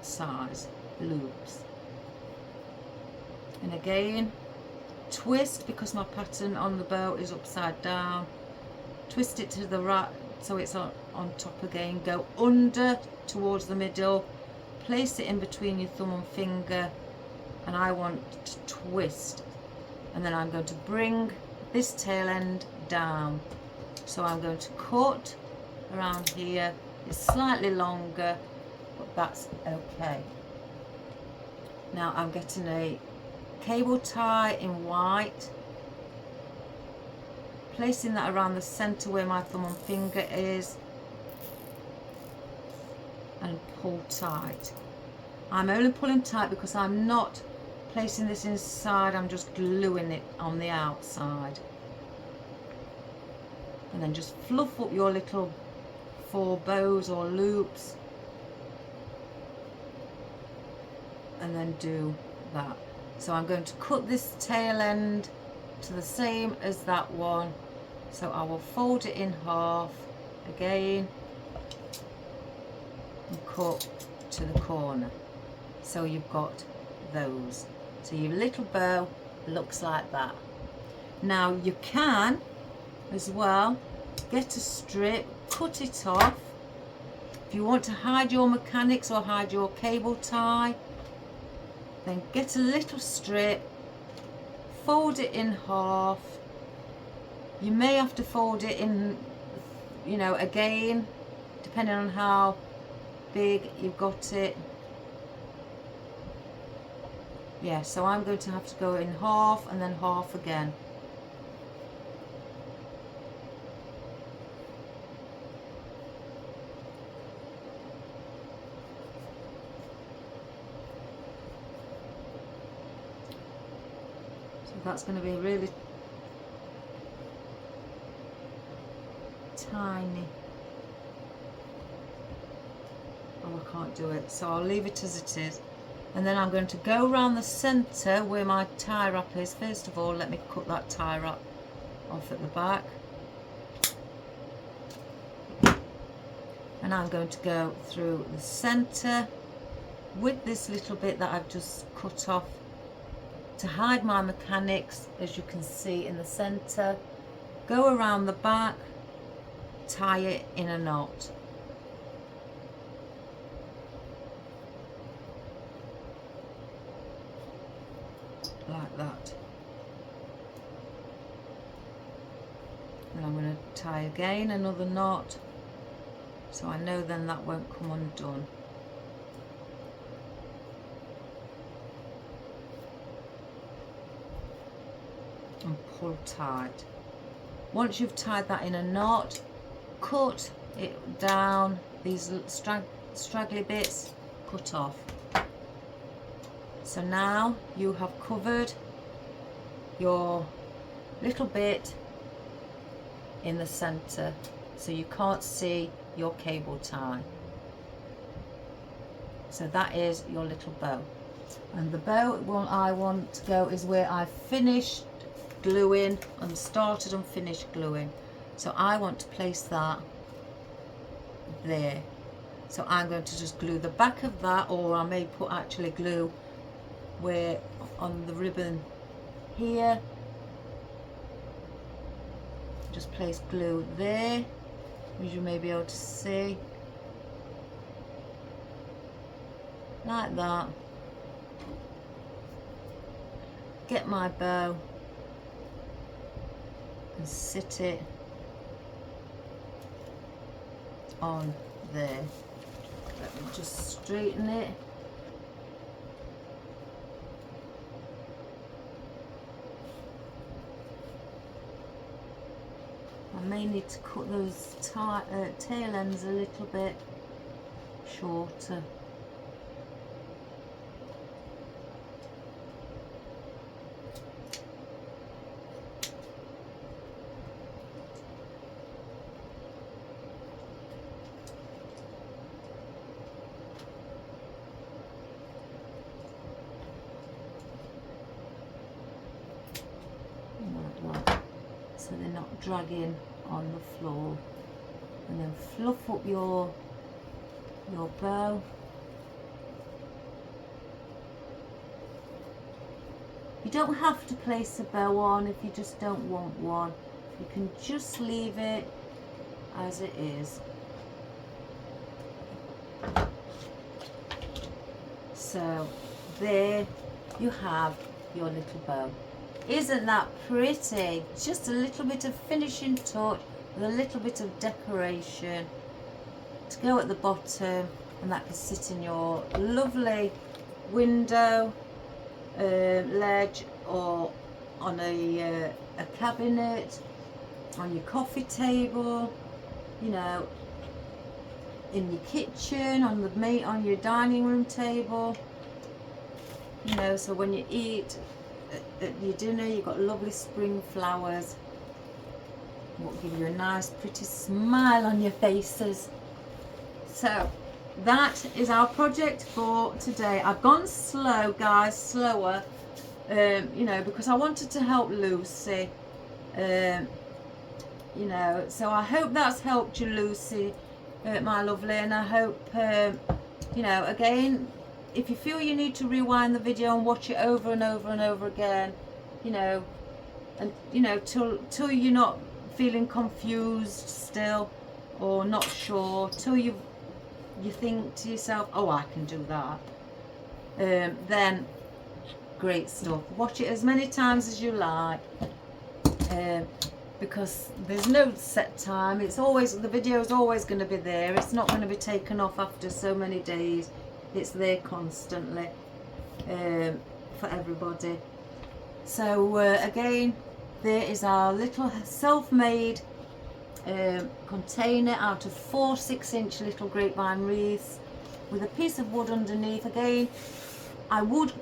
size loops. And again, twist, because my pattern on the bow is upside down, twist it to the right so it's on top again, go under towards the middle, place it in between your thumb and finger, and I want to twist, and then I'm going to bring this tail end down. So I'm going to cut around here. It's slightly longer, but that's okay. Now I'm getting a cable tie in white, placing that around the center where my thumb and finger is, and pull tight. I'm only pulling tight because I'm not placing this inside, I'm just gluing it on the outside. and then just fluff up your little 4 bows or loops, and then do that. So I'm going to cut this tail end to the same as that one, so I will fold it in half again and cut to the corner. So you've got those. So your little bow looks like that. Now you can as well get a strip, cut it off. If you want to hide your mechanics or hide your cable tie, then get a little strip, fold it in half. You may have to fold it in, you know, again, depending on how big you've got it. Yeah, so I'm going to have to go in half and then half again. So that's going to be really tiny. Oh, I can't do it, so I'll leave it as it is. And then I'm going to go around the centre where my tie wrap is. First of all, let me cut that tie wrap off at the back. And I'm going to go through the centre with this little bit that I've just cut off to hide my mechanics, as you can see in the centre. Go around the back, tie it in a knot. Like that. And I'm going to tie again another knot, so I know then that won't come undone. And pull tight. Once you've tied that in a knot, cut it down, these straggly bits, cut off. So now you have covered your little bit in the centre, so you can't see your cable tie. So that is your little bow. And the bow I want to go is where I've finished gluing and started and finished gluing. So I want to place that there. So I'm going to just glue the back of that, or I may put actually glue where on the ribbon here. Just place glue there, as you may be able to see, like that. Get my bow and sit it on there. Let me just straighten it. I may need to cut those tail ends a little bit shorter. Like that, so they're not dragging on the floor. And then fluff up your bow. You don't have to place a bow on if you just don't want one. You can just leave it as it is. So there you have your little bow. Isn't that pretty? Just a little bit of finishing touch with a little bit of decoration to go at the bottom, and that can sit in your lovely window ledge, or on a cabinet, on your coffee table, you know, in your kitchen, on your dining room table, you know. So when you eat at your dinner, you've got lovely spring flowers, will give you a nice pretty smile on your faces. So that is our project for today. I've gone slow, guys, slower, you know, because I wanted to help Lucy, you know, so I hope that's helped you, Lucy, my lovely, and I hope, you know, again, if you feel you need to rewind the video and watch it over and over and over again, you know, and you know, till you're not feeling confused still or not sure, till you think to yourself, oh, I can do that, then great stuff. Watch it as many times as you like, because there's no set time. It's always, the video is always going to be there. It's not going to be taken off after so many days. It's there constantly, for everybody. So again, there is our little self-made container out of 4 6-inch little grapevine wreaths with a piece of wood underneath. Again, I would,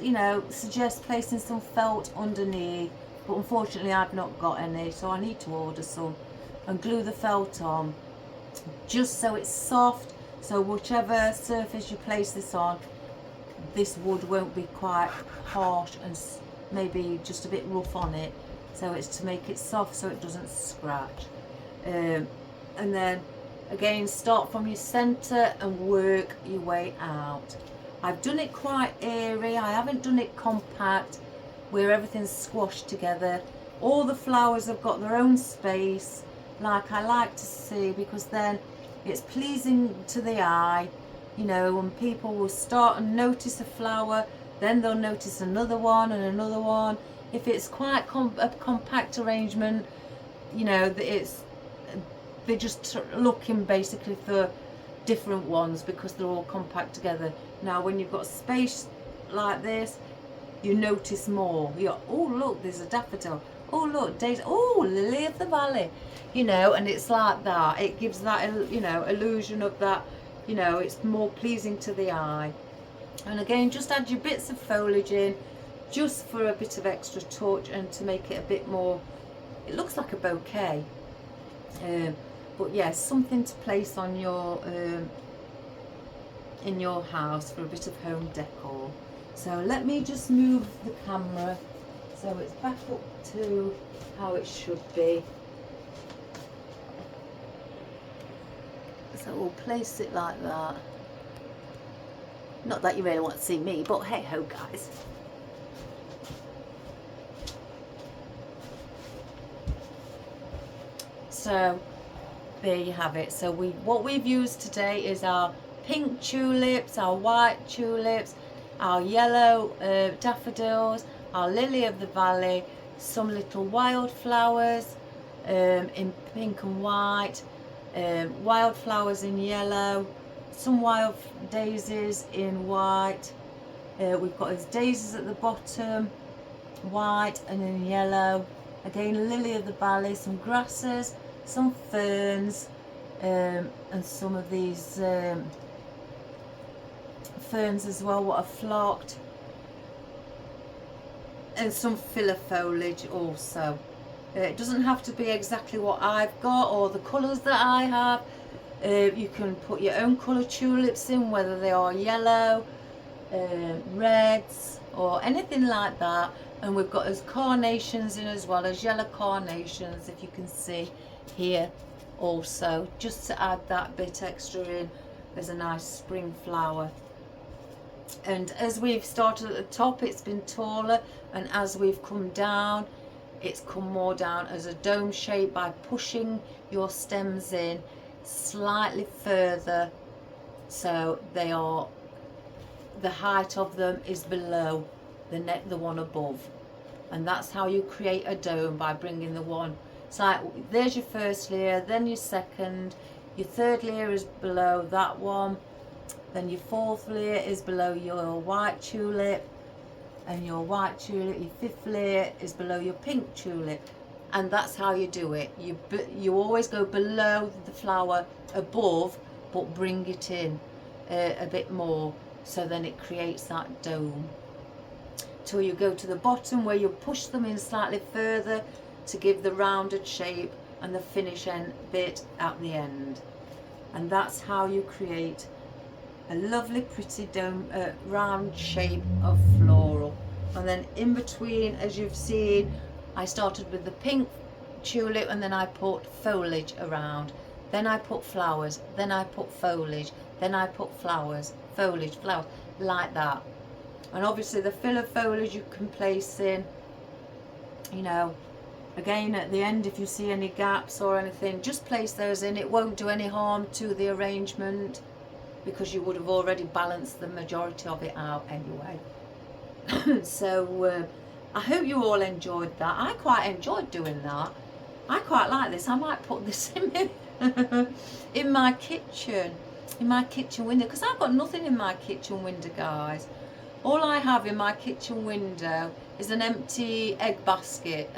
you know, suggest placing some felt underneath, but unfortunately I've not got any, so I need to order some and glue the felt on just so it's soft, so whichever surface you place this on, this wood won't be quite harsh and maybe just a bit rough on it. So it's to make it soft so it doesn't scratch. And then again, start from your center and work your way out. I've done it quite airy, I haven't done it compact where everything's squashed together. All the flowers have got their own space, like I like to see, because then it's pleasing to the eye, you know, and people will start and notice a flower, then they'll notice another one and another one. If it's quite a compact arrangement, you know, they're just looking basically for different ones because they're all compact together. Now when you've got space like this, you notice more. You're, oh look, there's a daffodil, oh look, daisy, oh, lily of the valley, you know, and it's like that. It gives that, you know, illusion of that, you know, it's more pleasing to the eye. And again, just add your bits of foliage in just for a bit of extra touch and to make it a bit more, it looks like a bouquet. But yeah, something to place on your in your house for a bit of home decor. So let me just move the camera so it's back up to how it should be. So we'll place it like that. Not that you really want to see me, but hey ho, guys. So there you have it. So what we've used today is our pink tulips, our white tulips, our yellow daffodils, our lily of the valley, some little wildflowers in pink and white, wildflowers in yellow, some wild daisies in white. We've got these daisies at the bottom, white and in yellow. Again, lily of the valley, some grasses, some ferns, and some of these ferns as well, what are flocked, and some filler foliage also. It doesn't have to be exactly what I've got or the colours that I have. You can put your own colour tulips in, whether they are yellow, reds or anything like that. And we've got as carnations in as well, as yellow carnations, if you can see here also, just to add that bit extra in as a nice spring flower. And as we've started at the top, it's been taller, and as we've come down, it's come more down as a dome shape by pushing your stems in slightly further, so they are, the height of them is below the one above. And that's how you create a dome, by bringing the one, it's like there's your first layer, then your second, your third layer is below that one, then your fourth layer is below your white tulip, and your white tulip, your fifth layer is below your pink tulip. And that's how you do it. You always go below the flower, above, but bring it in a bit more, so then it creates that dome, till you go to the bottom where you push them in slightly further to give the rounded shape, and the finish end bit at the end. And that's how you create a lovely pretty dome, round shape of floral. And then in between, as you've seen, I started with the pink tulip and then I put foliage around. Then I put flowers, then I put foliage, then I put flowers, foliage, flowers, like that. And obviously the filler foliage you can place in, you know, again at the end if you see any gaps or anything, just place those in. It won't do any harm to the arrangement because you would have already balanced the majority of it out anyway. So I hope you all enjoyed that. I quite enjoyed doing that. I quite like this. I might put this in in my kitchen window, because I've got nothing in my kitchen window, guys. All I have in my kitchen window is an empty egg basket.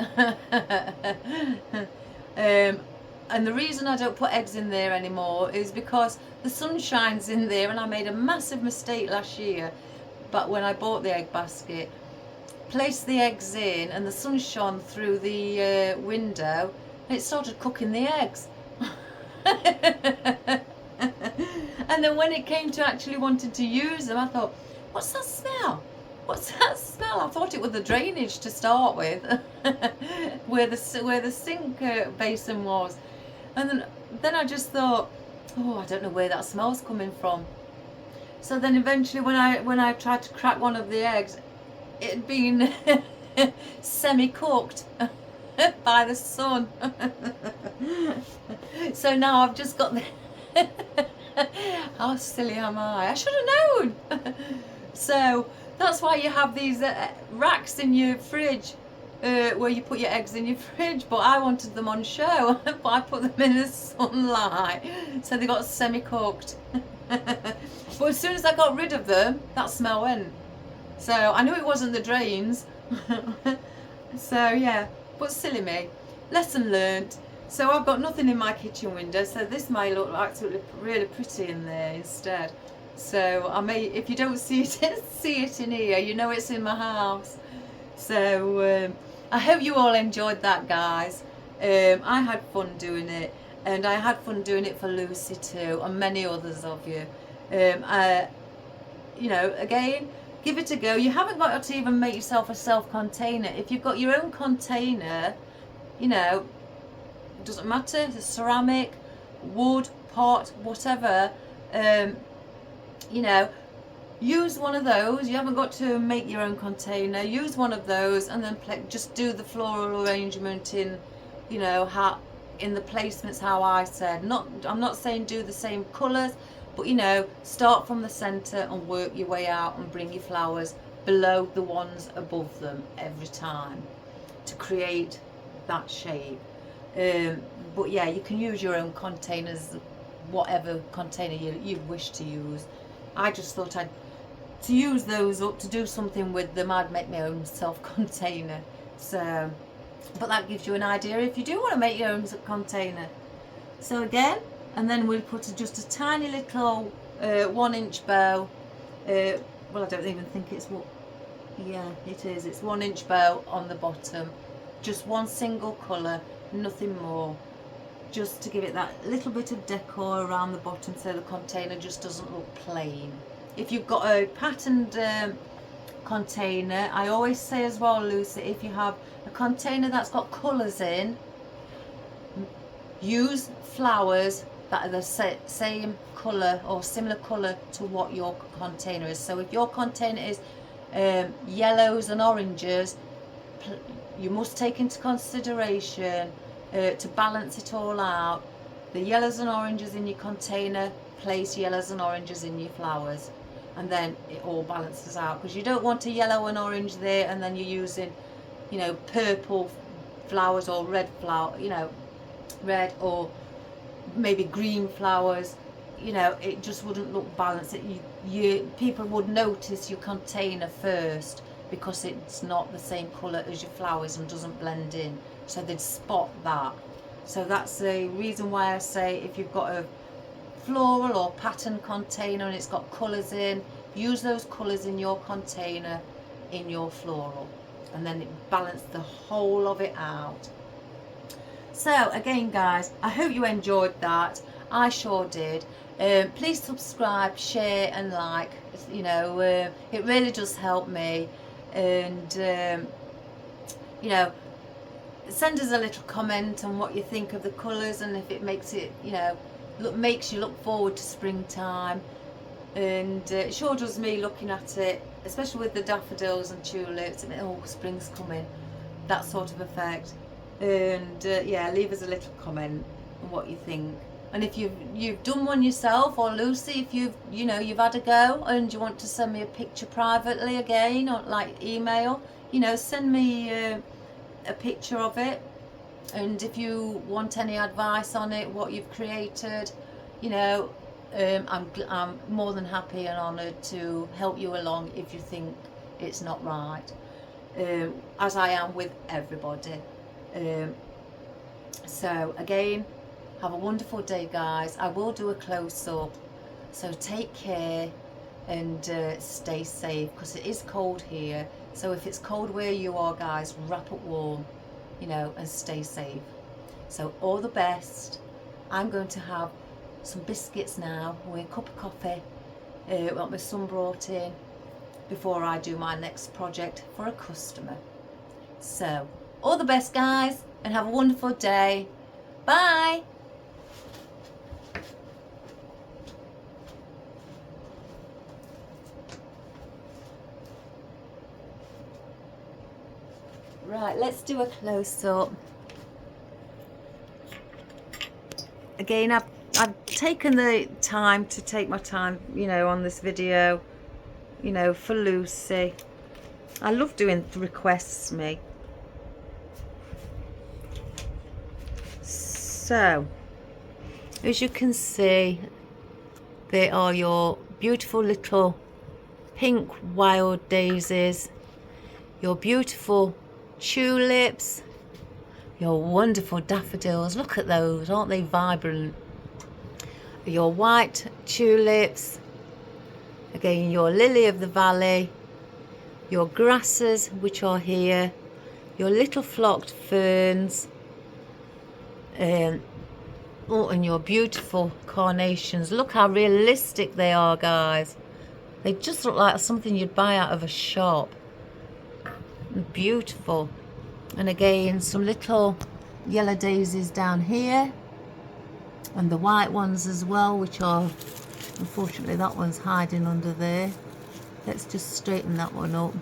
And the reason I don't put eggs in there anymore is because the sun shines in there, and I made a massive mistake last year. But when I bought the egg basket, placed the eggs in and the sun shone through the window and it started cooking the eggs. And then when it came to actually wanting to use them, I thought, what's that smell? What's that smell? I thought it was the drainage to start with, where the sink basin was. And then I just thought, oh, I don't know where that smell's coming from. So then eventually when I tried to crack one of the eggs, it had been semi-cooked by the sun. So now I've just got the how silly am I? I should have known. So that's why you have these racks in your fridge where you put your eggs in your fridge, but I wanted them on show. But I put them in the sunlight so they got semi-cooked. But as soon as I got rid of them, that smell went. So I knew it wasn't the drains. So yeah, but silly me. Lesson learnt. So I've got nothing in my kitchen window, so this may look absolutely really pretty in there instead. So I may, if you don't see it in here, you know it's in my house. So I hope you all enjoyed that, guys. I had fun doing it, and I had fun doing it for Lucy too, and many others of you. You know, again, give it a go. You haven't got to even make yourself a self-container. If you've got your own container, you know, it doesn't matter, it's ceramic, wood, pot, whatever, you know, use one of those. You haven't got to make your own container. Use one of those and then just do the floral arrangement in, you know, how in the placements how I said. I'm not saying do the same colours, but you know, start from the centre and work your way out and bring your flowers below the ones above them every time to create that shape. But yeah, you can use your own containers, whatever container you wish to use. I just thought to use those up to do something with them, I'd make my own self-container. So, but that gives you an idea if you do want to make your own container. So again, and then we'll put just a tiny little 1-inch bow. Well, I don't even think it's what. Yeah, it is. It's 1-inch bow on the bottom. Just one single colour, nothing more. Just to give it that little bit of decor around the bottom so the container just doesn't look plain. If you've got a patterned container, I always say as well, Lucy, if you have a container that's got colours in, use flowers that are the same colour or similar colour to what your container is. So if your container is yellows and oranges, you must take into consideration to balance it all out, the yellows and oranges in your container, place yellows and oranges in your flowers, and then it all balances out, because you don't want a yellow and orange there and then you're using, you know, purple flowers or red flower, you know, red or maybe green flowers. You know, it just wouldn't look balanced. People would notice your container first because it's not the same colour as your flowers and doesn't blend in, so they'd spot that. So that's the reason why I say if you've got a floral or pattern container and it's got colours in, use those colours in your container in your floral, and then it balances the whole of it out. So again guys, I hope you enjoyed that. I sure did. Please subscribe, share and like, you know, it really does help me. And you know, send us a little comment on what you think of the colours, and if it makes it, you know, makes you look forward to springtime. And it sure does me looking at it, especially with the daffodils and tulips, and oh, spring's coming, that sort of effect. And yeah, leave us a little comment on what you think. And if you've done one yourself, or Lucy, if you've had a go and you want to send me a picture privately again, or like email, you know, send me a picture of it. And if you want any advice on it, what you've created, you know, I'm more than happy and honoured to help you along if you think it's not right, as I am with everybody. So again, have a wonderful day guys. I will do a close-up, so take care and stay safe, because it is cold here. So if it's cold where you are guys, wrap up warm, you know, and stay safe. So all the best. I'm going to have some biscuits now with a cup of coffee, what my son brought in, before I do my next project for a customer. So all the best guys, and have a wonderful day. Bye. Right, let's do a close-up. Again, I've taken the time to take my time, you know, on this video, you know, for Lucy. I love doing requests, me. So, as you can see, they are your beautiful little pink wild daisies, your beautiful tulips, your wonderful daffodils. Look at those, aren't they vibrant? Your white tulips, again your lily of the valley, your grasses which are here, your little flocked ferns, and your beautiful carnations. Look how realistic they are guys. They just look like something you'd buy out of a shop. Beautiful. And again, some little yellow daisies down here, and the white ones as well, which are, unfortunately that one's hiding under there. Let's just straighten that one up.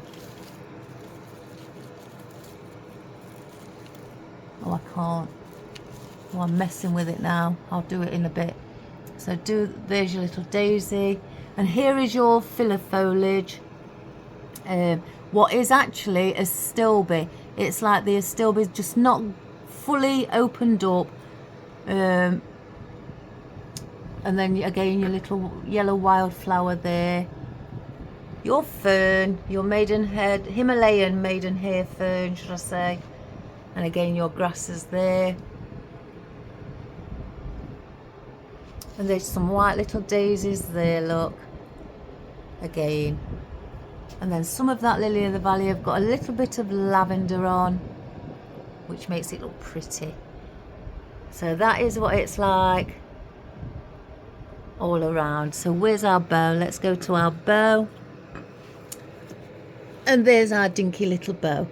Oh, I can't. Oh, I'm messing with it now. I'll do it in a bit. So there's your little daisy, and here is your filler foliage. What is actually a astilbe. It's like the astilbe is just not fully opened up. And then again your little yellow wildflower there. Your fern, your maidenhead, Himalayan maidenhair fern, should I say. And again your grasses there. And there's some white little daisies there, look. Again. And then some of that lily of the valley have got a little bit of lavender on, which makes it look pretty. So that is what it's like all around. So where's our bow? Let's go to our bow. And there's our dinky little bow.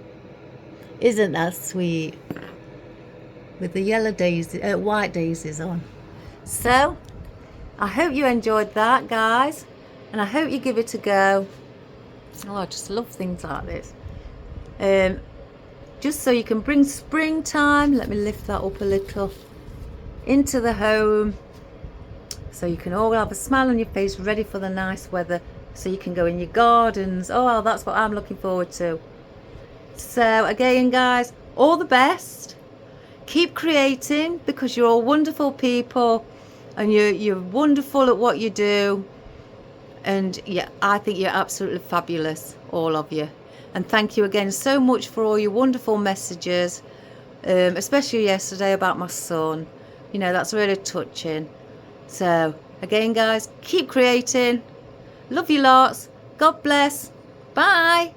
Isn't that sweet? With the yellow daisy, white daisies on. So I hope you enjoyed that guys, and I hope you give it a go. Oh, I just love things like this. Just so you can bring springtime, let me lift that up a little, into the home, so you can all have a smile on your face, ready for the nice weather, so you can go in your gardens. Oh, well, that's what I'm looking forward to. So again guys, all the best. Keep creating, because you're all wonderful people, and you're wonderful at what you do. And yeah, I think you're absolutely fabulous, all of you. And thank you again so much for all your wonderful messages, especially yesterday about my son. You know, that's really touching. So again guys, keep creating. Love you lots. God bless. Bye.